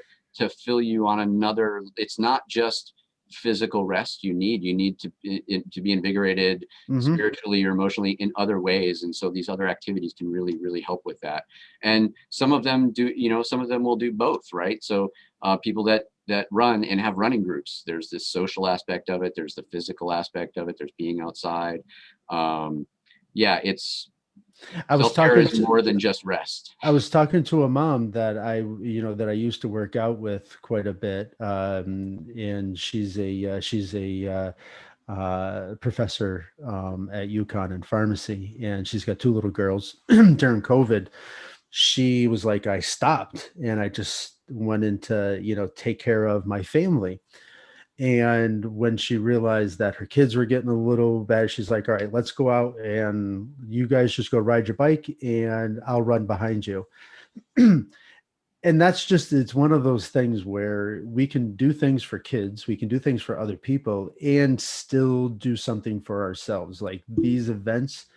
fill you on another. It's not just physical rest you need. You need to be invigorated Hmm. spiritually or emotionally in other ways. And so these other activities can really, really help with that. And some of them do, some of them will do both, right? So people that run and have running groups, there's this social aspect of it, there's the physical aspect of it, there's being outside. Um, yeah, it's I was self-care talking is to more than just rest. I was talking to a mom that that I used to work out with quite a bit, and she's a professor at UConn in pharmacy, and she's got two little girls. During COVID, she was like, I stopped and I just went into, take care of my family. And when she realized that her kids were getting a little bad, she's like, all right, let's go out and you guys just go ride your bike and I'll run behind you. And that's just, it's one of those things where we can do things for kids, we can do things for other people and still do something for ourselves. Like these events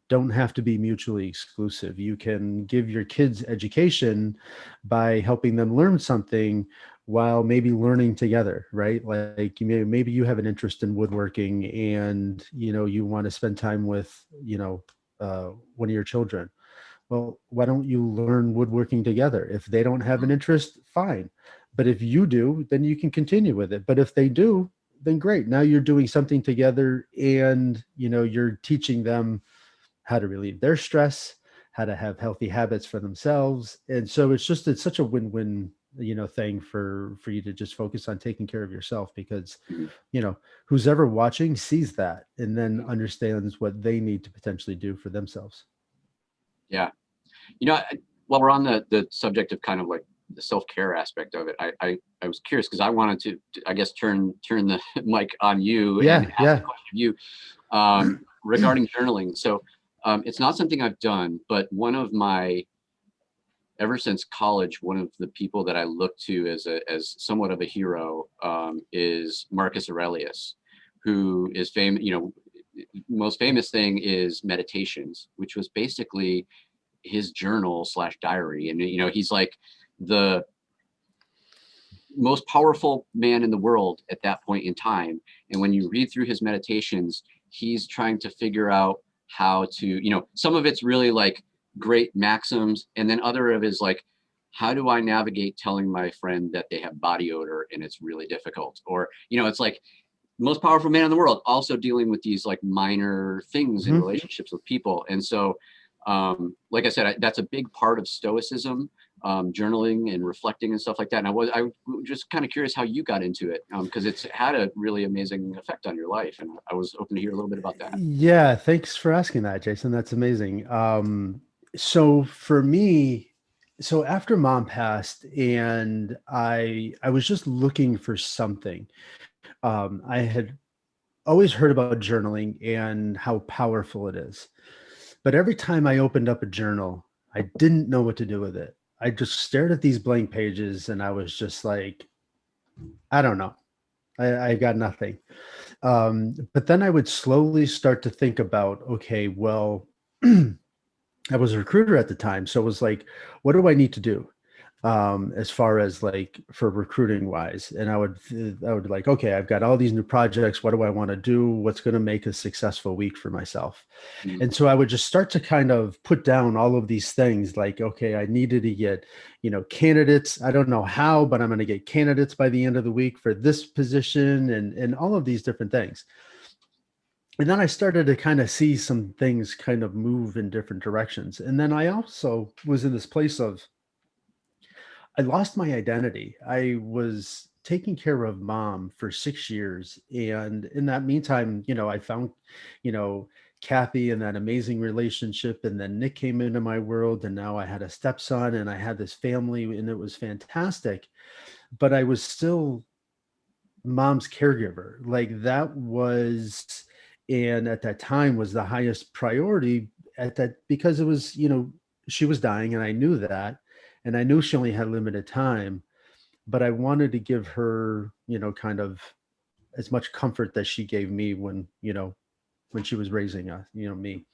don't have to be mutually exclusive. You can give your kids education by helping them learn something while maybe learning together, right? Like maybe you have an interest in woodworking and you want to spend time with one of your children. Well, why don't you learn woodworking together? If they don't have an interest, fine. But if you do, then you can continue with it. But if they do, then great. Now you're doing something together and you're teaching them how to relieve their stress, how to have healthy habits for themselves. And so it's such a win-win, thing for you to just focus on taking care of yourself because, Mhm. you know, who's ever watching sees that and then understands what they need to potentially do for themselves. Yeah. While we're on the subject of kind of like the self-care aspect of it, I was curious because I wanted I guess, turn the mic on you and Yeah, ask the yeah. question of you regarding journaling. So it's not something I've done, but ever since college, one of the people that I look to as somewhat of a hero is Marcus Aurelius, who is famous. Most famous thing is Meditations, which was basically his journal slash diary. And he's like the most powerful man in the world at that point in time. And when you read through his meditations, he's trying to figure out how to, some of it's really like great maxims, and then other of it is like, how do I navigate telling my friend that they have body odor and it's really difficult? Or it's like most powerful man in the world, also dealing with these like minor things in Mhm. relationships with people. And so, like I said, that's a big part of Stoicism, journaling and reflecting and stuff like that. And I was just kind of curious how you got into it, because it's had a really amazing effect on your life. And I was open to hear a little bit about that. Yeah, thanks for asking that, Jason. That's amazing. So for me, so after mom passed and I was just looking for something. I had always heard about journaling and how powerful it is. But every time I opened up a journal, I didn't know what to do with it. I just stared at these blank pages and I was just like, I don't know. I got nothing. But then I would slowly start to think about, okay, well, I was a recruiter at the time. So it was like, what do I need to do? As far as like for recruiting wise. And I would like, okay, I've got all these new projects. What do I want to do? What's going to make a successful week for myself? Mhm. And so I would just start to kind of put down all of these things like, okay, I needed to get, candidates. I don't know how, but I'm going to get candidates by the end of the week for this position and all of these different things. And then I started to kind of see some things kind of move in different directions. And then I also was in this place of I lost my identity. I was taking care of mom for 6 years. And in that meantime, I found, you know, Kathy and that amazing relationship. And then Nick came into my world. And now I had a stepson and I had this family and it was fantastic. But I was still mom's caregiver. Like that was, and at that time was the highest priority at that because it was, she was dying and I knew that. And I knew she only had limited time, but I wanted to give her, kind of as much comfort that she gave me when she was raising us, me.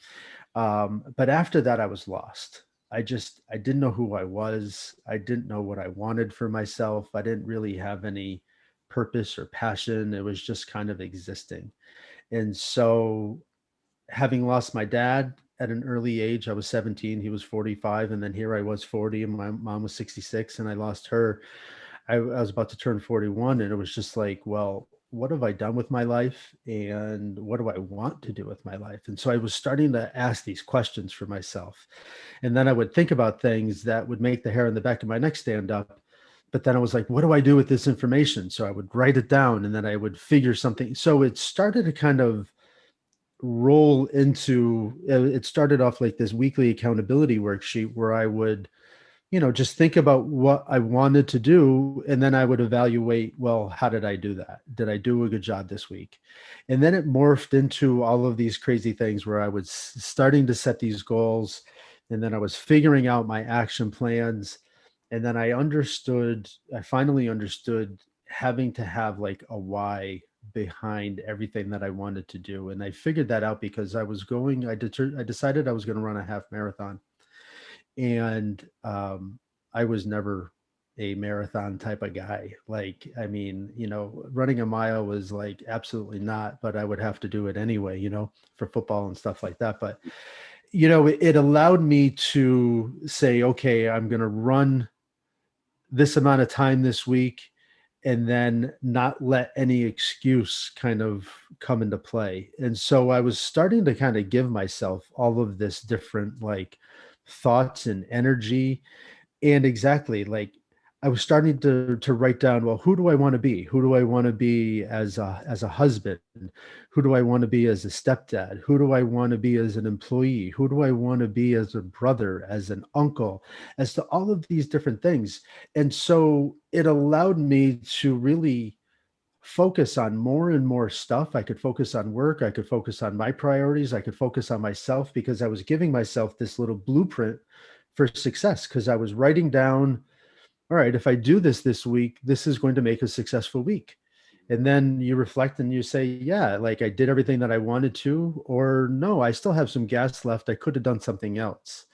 But after that, I was lost. I didn't know who I was. I didn't know what I wanted for myself. I didn't really have any purpose or passion. It was just kind of existing. And so, having lost my dad at an early age, I was 17, he was 45, and then here I was 40, and my mom was 66, and I lost her. I was about to turn 41, and it was just like, well, what have I done with my life? And what do I want to do with my life? And so I was starting to ask these questions for myself. And then I would think about things that would make the hair on the back of my neck stand up. But then I was like, what do I do with this information? So I would write it down and then I would figure something. So it started to kind of roll into it started off like this weekly accountability worksheet where I would, just think about what I wanted to do. And then I would evaluate, well, how did I do that? Did I do a good job this week? And then it morphed into all of these crazy things where I was starting to set these goals. And then I was figuring out my action plans. And then I finally understood having to have like a why behind everything that I wanted to do. And I figured that out because I decided I was going to run a half marathon. And I was never a marathon type of guy. Like, I mean, running a mile was like absolutely not, but I would have to do it anyway, for football and stuff like that. But, it allowed me to say, okay, I'm going to run this amount of time this week and then not let any excuse kind of come into play. And so I was starting to kind of give myself all of this different like thoughts and energy. And exactly, like I was starting to write down, well, who do I want to be? Who do I want to be as a husband? Who do I want to be as a stepdad? Who do I want to be as an employee? Who do I want to be as a brother, as an uncle, as to all of these different things? And so it allowed me to really focus on more and more stuff. I could focus on work. I could focus on my priorities. I could focus on myself because I was giving myself this little blueprint for success because I was writing down, all right, if I do this week, this is going to make a successful week. And then you reflect and you say, yeah, like I did everything that I wanted to, or no, I still have some gas left. I could have done something else.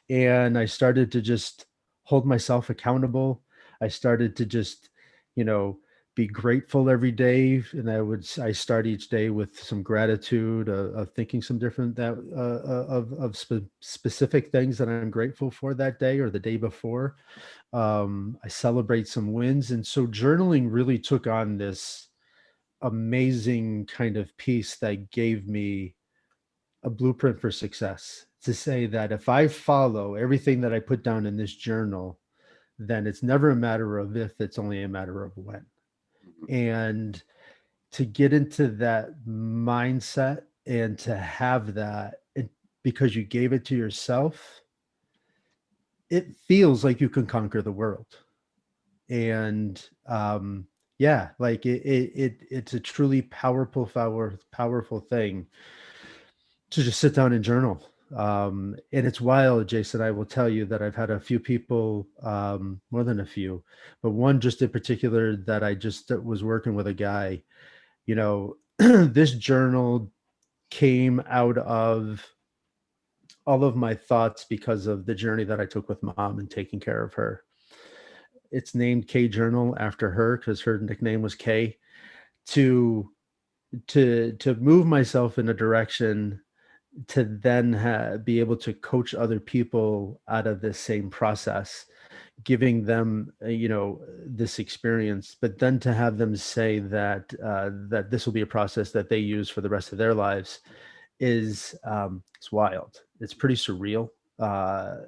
And I started to just hold myself accountable. I started to just, you know, be grateful every day. And I start each day with some gratitude of thinking some different of specific things that I'm grateful for that day or the day before. I celebrate some wins. And so journaling really took on this amazing kind of piece that gave me a blueprint for success to say that if I follow everything that I put down in this journal, then it's never a matter of if, it's only a matter of when. And to get into that mindset and to have that because you gave it to yourself, it feels like you can conquer the world. And yeah, like it's a truly powerful thing to just sit down and journal. And it's wild, Jason. I will tell you that I've had a few people, more than a few, but one just in particular that I just was working with a guy, this journal came out of all of my thoughts because of the journey that I took with mom and taking care of her. It's named K Journal after her because her nickname was K. To to move myself in a direction to then be able to coach other people out of this same process, giving them this experience, but then to have them say that that this will be a process that they use for the rest of their lives is it's wild. It's pretty surreal.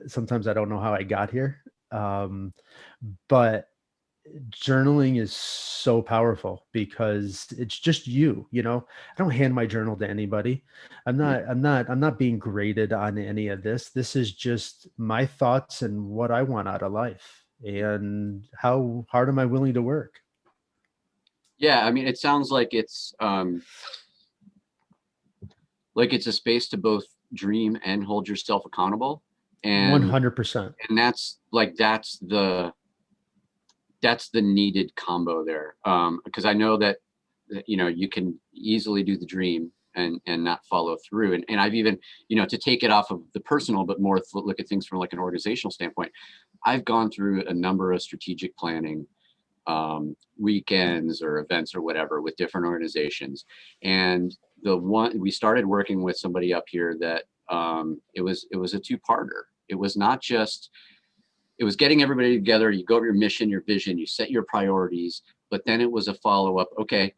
Sometimes I don't know how I got here, but journaling is so powerful because it's just I don't hand my journal to anybody. I'm not being graded on any of this. This is just my thoughts and what I want out of life and how hard am I willing to work. Yeah, I mean, it sounds like it's a space to both dream and hold yourself accountable. And 100%. that's the needed combo there. Because I know that you can easily do the dream and not follow through. And I've even, to take it off of the personal, but more look at things from like an organizational standpoint. I've gone through a number of strategic planning weekends or events or whatever with different organizations. And the one we started working with somebody up here that it was a two-parter. It was not just it was getting everybody together. You go over your mission, your vision, you set your priorities, but then it was a follow-up. Okay,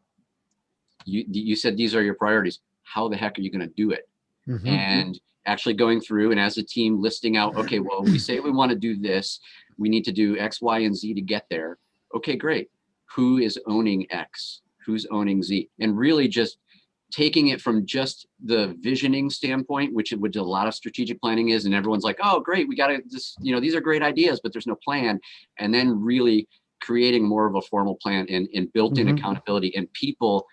you said these are your priorities. How the heck are you going to do it? Hmm. And actually going through and as a team listing out, okay, well, we say we want to do this. We need to do X, Y, and Z to get there. Okay, great. Who is owning X? Who's owning Z? And really just taking it from just the visioning standpoint, which a lot of strategic planning is, and everyone's like, oh, great, we got to just, these are great ideas, but there's no plan. And then really creating more of a formal plan and built-in Hmm. accountability and people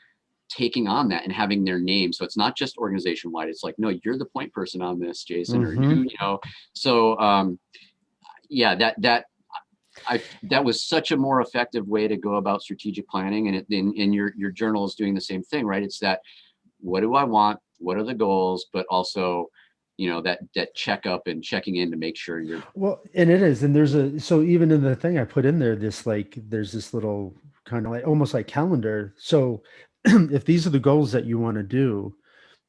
taking on that and having their name. So it's not just organization wide. It's like, no, you're the point person on this, Jason, or Hmm. So yeah, that was such a more effective way to go about strategic planning. And in your journal is doing the same thing, right? It's that, what do I want? What are the goals? But also, that checkup and checking in to make sure you're. Well, and it is, and so even in the thing I put in there, there's this little kind of like almost like calendar. So if these are the goals that you want to do,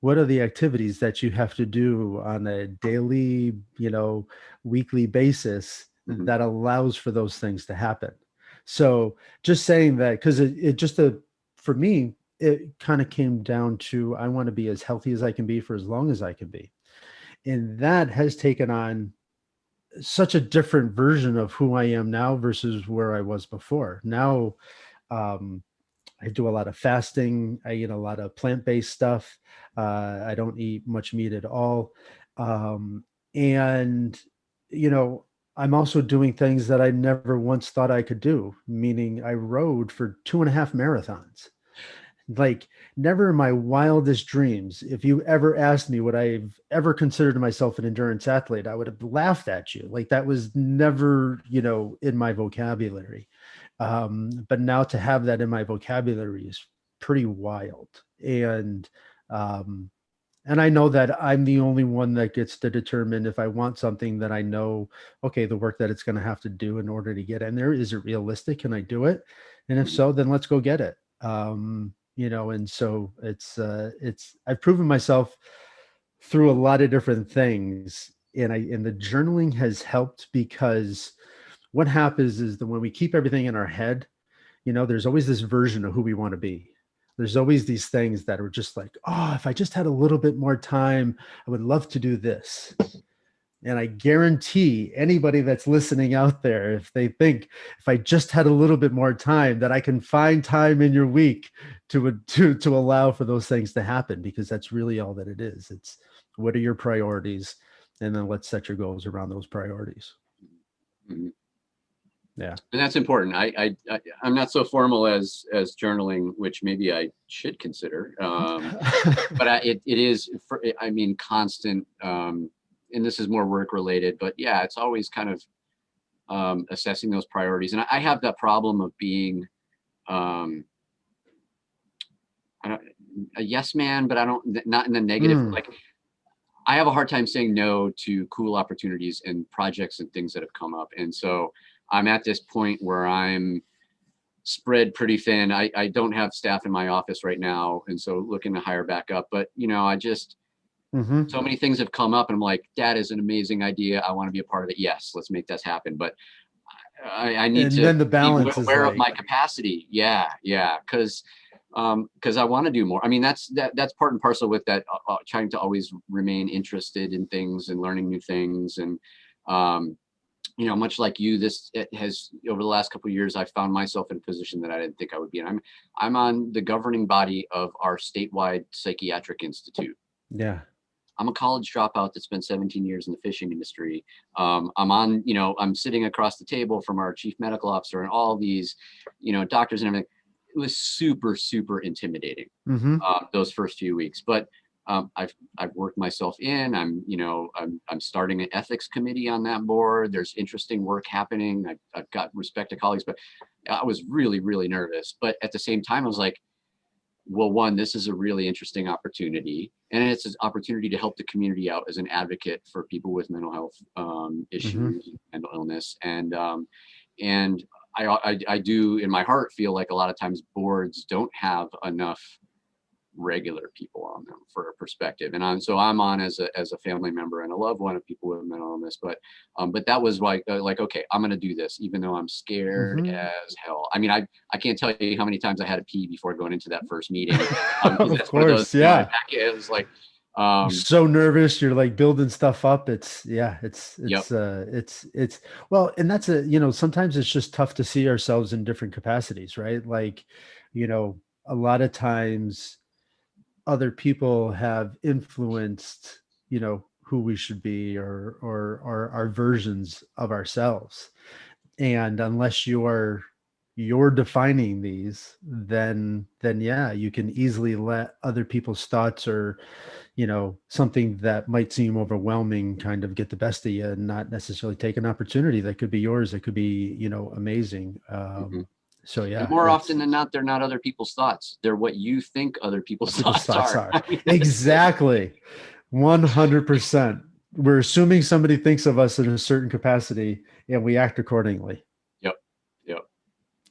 what are the activities that you have to do on a daily, weekly basis Mhm. that allows for those things to happen? So just saying that, because for me, it kind of came down to I want to be as healthy as I can be for as long as I can be. And that has taken on such a different version of who I am now versus where I was before. Now, um, I do a lot of fasting. I eat a lot of plant-based stuff. I don't eat much meat at all. And, you know, I'm also doing things that I never once thought I could do, meaning I rode for 2.5 marathons. Like, never in my wildest dreams, if you ever asked me would I've ever considered myself an endurance athlete, I would have laughed at you. Like, that was never, in my vocabulary. But now to have that in my vocabulary is pretty wild. Um, and I know that I'm the only one that gets to determine if I want something that I know, okay, the work that it's going to have to do in order to get in there, is it realistic? Can I do it? And if so, then let's go get it. And so I've proven myself through a lot of different things. And the journaling has helped because what happens is that when we keep everything in our head, there's always this version of who we want to be. There's always these things that are just like, oh, if I just had a little bit more time, I would love to do this. And I guarantee anybody that's listening out there, if they think if I just had a little bit more time, that I can find time in your week to allow for those things to happen, because that's really all that it is. It's what are your priorities, and then let's set your goals around those priorities. Mhm. Yeah. And that's important. I'm not so formal as journaling, which maybe I should consider. But it is, I mean, constant. And this is more work related, but yeah, it's always kind of assessing those priorities. And I have that problem of being um, I don't, a yes man, but I don't, not in the negative. Mm, Like, I have a hard time saying no to cool opportunities and projects and things that have come up. And so I'm at this point where I'm spread pretty thin. I don't have staff in my office right now, and so looking to hire back up. But I just, hmm. so many things have come up, and I'm like, that is an amazing idea. I want to be a part of it. Yes, let's make this happen. But I need And to then the be balance is aware of like, my capacity. Yeah, yeah, because I want to do more. I mean, that's part and parcel with that, trying to always remain interested in things and learning new things. And um, much like you, this it has over the last couple of years, I found myself in a position that I didn't think I would be in. I'm on the governing body of our statewide psychiatric institute. yeah. I'm a college dropout that spent 17 years in the fishing industry. I'm sitting across the table from our chief medical officer and all these, doctors and everything. It was super, super intimidating, Hmm. those first few weeks. But I've worked myself in. I'm starting an ethics committee on that board. There's interesting work happening. I've got respect to colleagues, but I was really, really nervous. But at the same time, I was like, well, one, this is a really interesting opportunity, and it's an opportunity to help the community out as an advocate for people with mental health Hmm. issues, mental illness, and I do in my heart feel like a lot of times boards don't have enough regular people on them for a perspective. And I'm on as a family member and a loved one of people with mental illness. But that was like, okay, I'm going to do this, even though I'm scared Mhm. as hell. I mean, I can't tell you how many times I had to pee before going into that first meeting. 'Cause Of that's one of those, course, yeah. it was like, You're so nervous, you're like building stuff up. It's yeah, yep. it's well, and that's sometimes it's just tough to see ourselves in different capacities, right? Like, a lot of times other people have influenced, who we should be or our versions of ourselves. And unless you're defining these, then yeah, you can easily let other people's thoughts or something that might seem overwhelming kind of get the best of you and not necessarily take an opportunity that could be yours, that could be amazing. hmm So And yeah, more often it's than not, they're not other people's thoughts. They're what you think other people's people's thoughts thoughts are. are I mean, that's it. exactly 100%. We're assuming somebody thinks of us in a certain capacity and we act accordingly. Yep. Yep.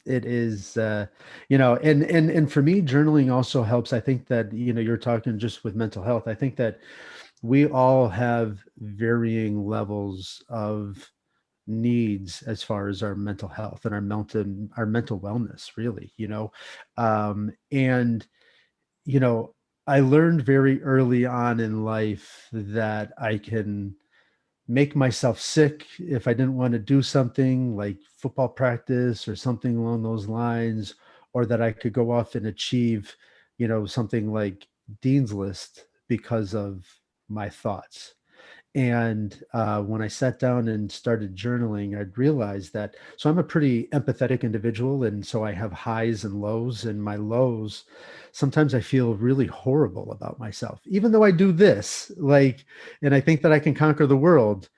It is and for me, journaling also helps. I think that you're talking just with mental health. I think that we all have varying levels of needs as far as our mental health and our mental wellness, really. And you know I learned very early on in life that I can make myself sick if I didn't want to do something like football practice or something along those lines, or that I could go off and achieve, something like Dean's List because of my thoughts. And when I sat down and started journaling, I'd realized that. So I'm a pretty empathetic individual. And so I have highs and lows. And my lows, sometimes I feel really horrible about myself, even though I do this, and I think that I can conquer the world.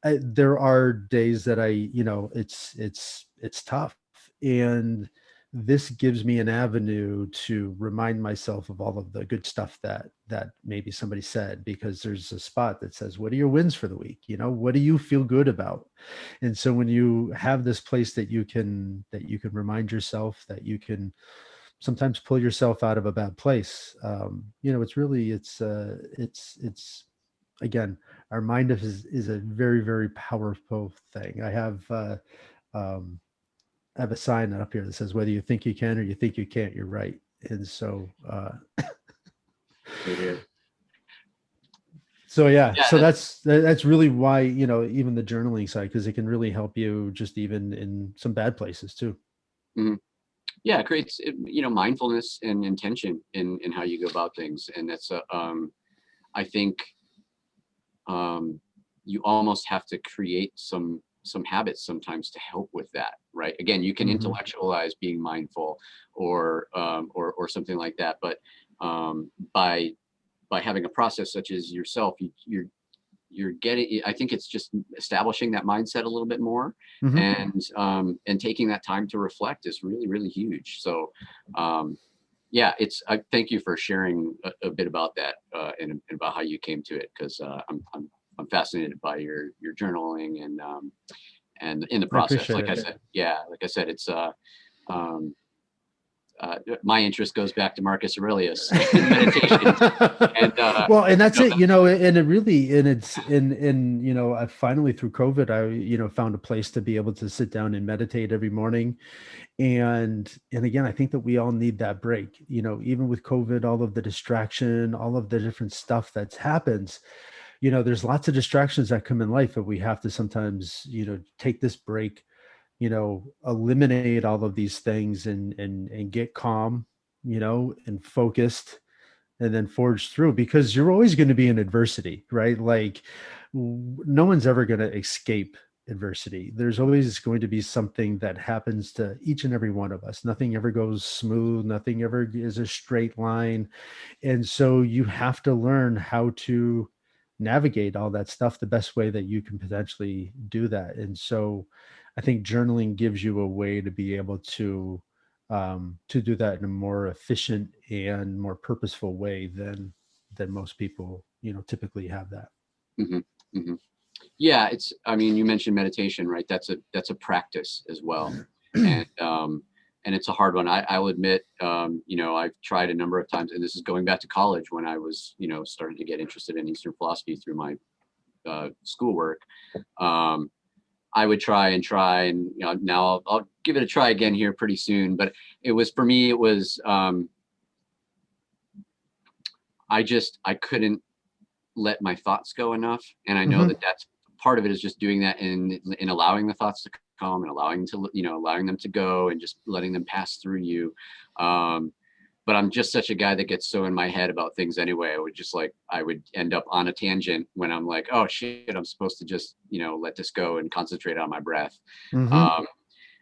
There are days that it's tough. And this gives me an avenue to remind myself of all of the good stuff that maybe somebody said, because there's a spot that says, what are your wins for the week? What do you feel good about? And so when you have this place that you can remind yourself, that you can sometimes pull yourself out of a bad place, it's really it's again, our mind is a very, very powerful thing. Um, I have a sign up here that says, whether you think you can or you think you can't, you're right. And Good here. so yeah, Yeah. so that's really why, even the journaling side, because it can really help you just even in some bad places too. Mhm. Yeah, it creates mindfulness and intention in how you go about things, and that's I think um, you almost have to create some habits sometimes to help with that, right? Again, you can Hmm. intellectualize being mindful or something like that, but by having a process such as yourself, you're getting, I think it's just establishing that mindset a little bit more, Hmm. and taking that time to reflect is really, really huge. So yeah, I thank you for sharing a bit about that, and about how you came to it, because I'm fascinated by your journaling and in the I process. appreciate Like I it. said, yeah, like I said, it's um, my interest goes back to Marcus Aurelius and meditations, and Well, and that's you know, it, and it really, and it's in I finally, through COVID, I found a place to be able to sit down and meditate every morning. And again, I think that we all need that break, even with COVID, all of the distraction, all of the different stuff that happens. There's lots of distractions that come in life that we have to sometimes, take this break, eliminate all of these things and get calm, and focused, and then forge through, because you're always going to be in adversity, right? Like, no one's ever going to escape adversity. There's always going to be something that happens to each and every one of us. Nothing ever goes smooth, nothing ever is a straight line. And so you have to learn how to navigate all that stuff the best way that you can potentially do that. And so I think journaling gives you a way to be able to do that in a more efficient and more purposeful way than most people typically have that. mhm, mhm. Yeah, it's, I mean, you mentioned meditation, right? That's a practice as well. And it's a hard one. I will admit, I've tried a number of times, and this is going back to college when I was, starting to get interested in Eastern philosophy through my schoolwork. I would try, and now I'll give it a try again here pretty soon. But for me, it was I couldn't let my thoughts go enough, and I know Mm-hmm. that that's part of it is just doing that and allowing the thoughts to come and allowing them to go and just letting them pass through you. But I'm just such a guy that gets so in my head about things anyway. I would end up on a tangent when I'm like, oh shit, I'm supposed to just, let this go and concentrate on my breath. Mm-hmm.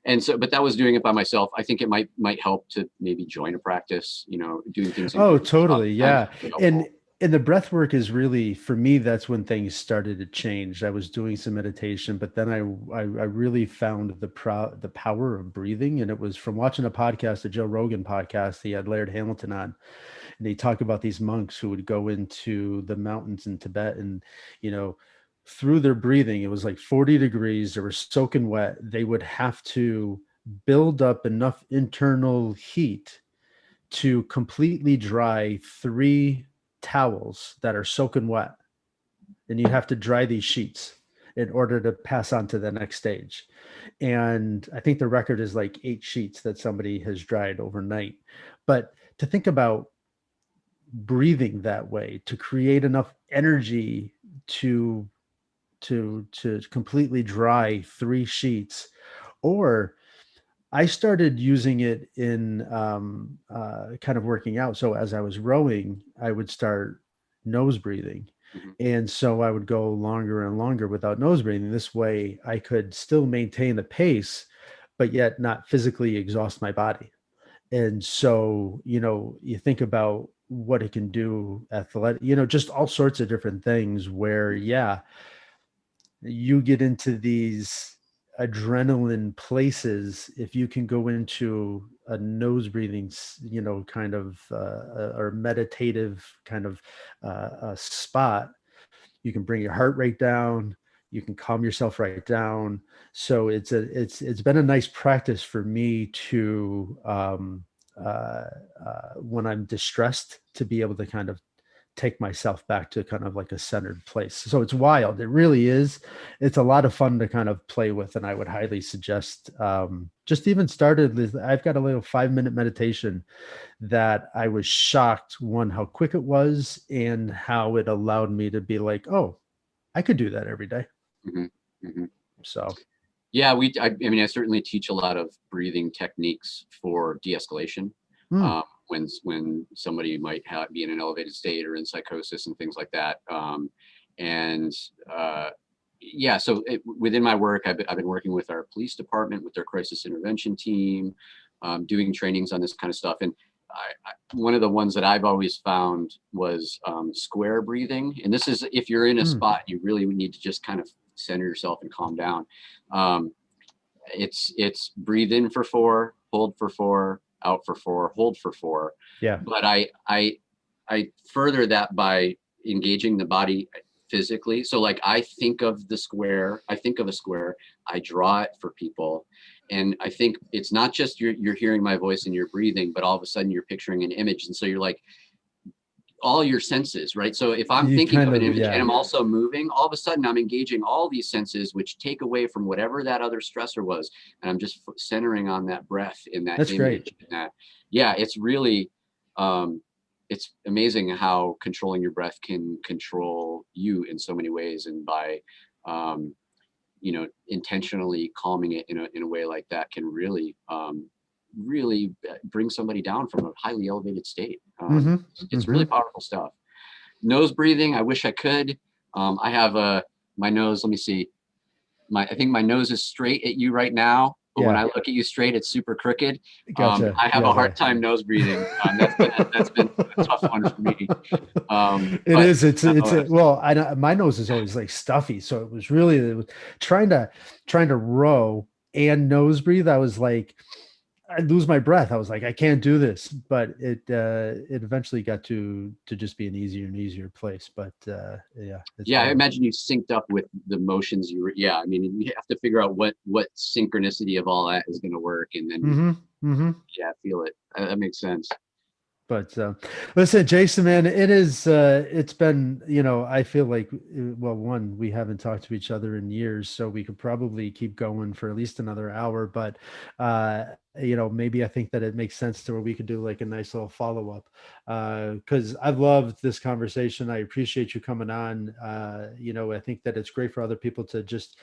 And so, but that was doing it by myself. I think it might help to maybe join a practice, doing things in Oh, groups. totally. Sometimes Yeah. it's really And helpful. and the breath work is really, for me, that's when things started to change. I was doing some meditation, but then I really found the power of breathing. And it was from watching a podcast, a Joe Rogan podcast. He had Laird Hamilton on, and they talk about these monks who would go into the mountains in Tibet, and you know, through their breathing, it was like 40 degrees, they were soaking wet. They would have to build up enough internal heat to completely dry 3 towels that are soaking wet. And you have to dry these sheets in order to pass on to the next stage. And I think the record is like 8 sheets that somebody has dried overnight. But to think about breathing that way, to create enough energy to to completely dry 3 sheets, or I started using it in kind of working out. So as I was rowing, I would start nose breathing. Mhm. And so I would go longer and longer without nose breathing. This way I could still maintain the pace, but yet not physically exhaust my body. And so, you think about what it can do athletic, just all sorts of different things where, yeah, you get into these adrenaline places if you can go into a nose breathing, kind of or meditative kind of a spot. You can bring your heart rate down. You can calm yourself right down. So it's been a nice practice for me to when I'm distressed, to be able to kind of take myself back to kind of like a centered place. So it's wild. It really is. It's a lot of fun to kind of play with. And I would highly suggest just even started with, I've got a little 5-minute meditation that I was shocked, one, how quick it was, and how it allowed me to be like, oh, I could do that every day. Mhm. Mhm. So, Yeah, I mean, I certainly teach a lot of breathing techniques for de-escalation. hmm, When somebody might be in an elevated state or in psychosis and things like that. And yeah, so within my work, I've been working with our police department, with their crisis intervention team, doing trainings on this kind of stuff. And one of the ones that I've always found was square breathing. And this is if you're in a hmm, spot, you really need to just kind of center yourself and calm down. Um, it's breathe in for 4, hold for 4, out for 4, hold for 4. yeah, But I further that by engaging the body physically. So like I think of a square, I draw it for people. And I think it's not just you're hearing my voice and you're breathing, but all of a sudden you're picturing an image. And so you're like, all your senses, right? So if I'm you thinking of kind an of, image and yeah, I'm also moving, all of a sudden I'm engaging all these senses, which take away from whatever that other stressor was. And I'm just centering on that breath in that that's great. image. Yeah, it's really, it's amazing how controlling your breath can control you in so many ways. And by, intentionally calming it in a way like that can really bring somebody down from a highly elevated state. Hmm. It's Hmm. really powerful stuff. Nose breathing, I wish I could. I have my nose. Let me see. I think my nose is straight at you right now, but when Yeah, I look at you straight, it's super crooked. gotcha. I have Yeah, a hard time nose breathing. That's been a tough one for me. it But is. Well, I know my nose is always like stuffy, so it was trying to trying to row and nose breathe. I was like, I'd lose my breath. I was like, I can't do this, but it eventually got to just be an easier and easier place. But yeah, it's Yeah, I been imagine you synced up with the motions you were. Yeah, I mean, you have to figure out what synchronicity of all that is going to work, and then mm-hmm, mm-hmm. yeah, feel it. That makes sense. But listen, Jason, man, it's been, I feel like, well, one, we haven't talked to each other in years, so we could probably keep going for at least another hour. But uh, maybe I think that it makes sense to where we could do like a nice little follow up. Because I've loved this conversation. I appreciate you coming on. I think that it's great for other people to just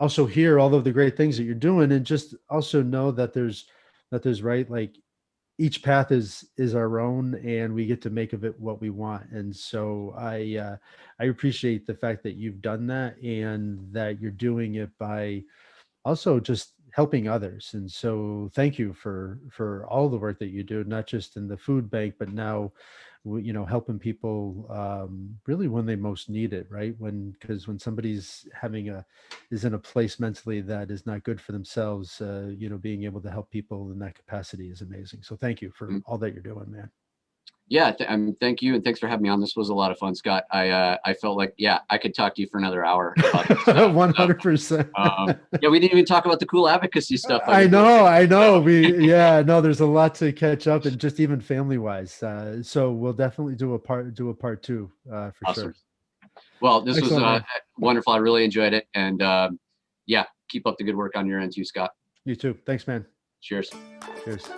also hear all of the great things that you're doing, and just also know that there's right, like each path is our own, and we get to make of it what we want. And so I appreciate the fact that you've done that, and that you're doing it by also just helping others. And so thank you for all the work that you do, not just in the food bank, but now helping people really when they most need it, right? Because when somebody's is in a place mentally that is not good for themselves, being able to help people in that capacity is amazing. So thank you for Mm. all that you're doing, man. Yeah, thank you, and thanks for having me on. This was a lot of fun, Scott. I felt like, yeah, I could talk to you for another hour about this stuff. So, 100%. yeah, we didn't even talk about the cool advocacy stuff I've I been doing. know, I know. So Yeah, no, there's a lot to catch up, and just even family wise. So we'll definitely do a part two, for awesome. sure. Well, this was Excellent, man. wonderful. I really enjoyed it, and yeah, keep up the good work on your end too, Scott. You too. Thanks, man. Cheers. Cheers.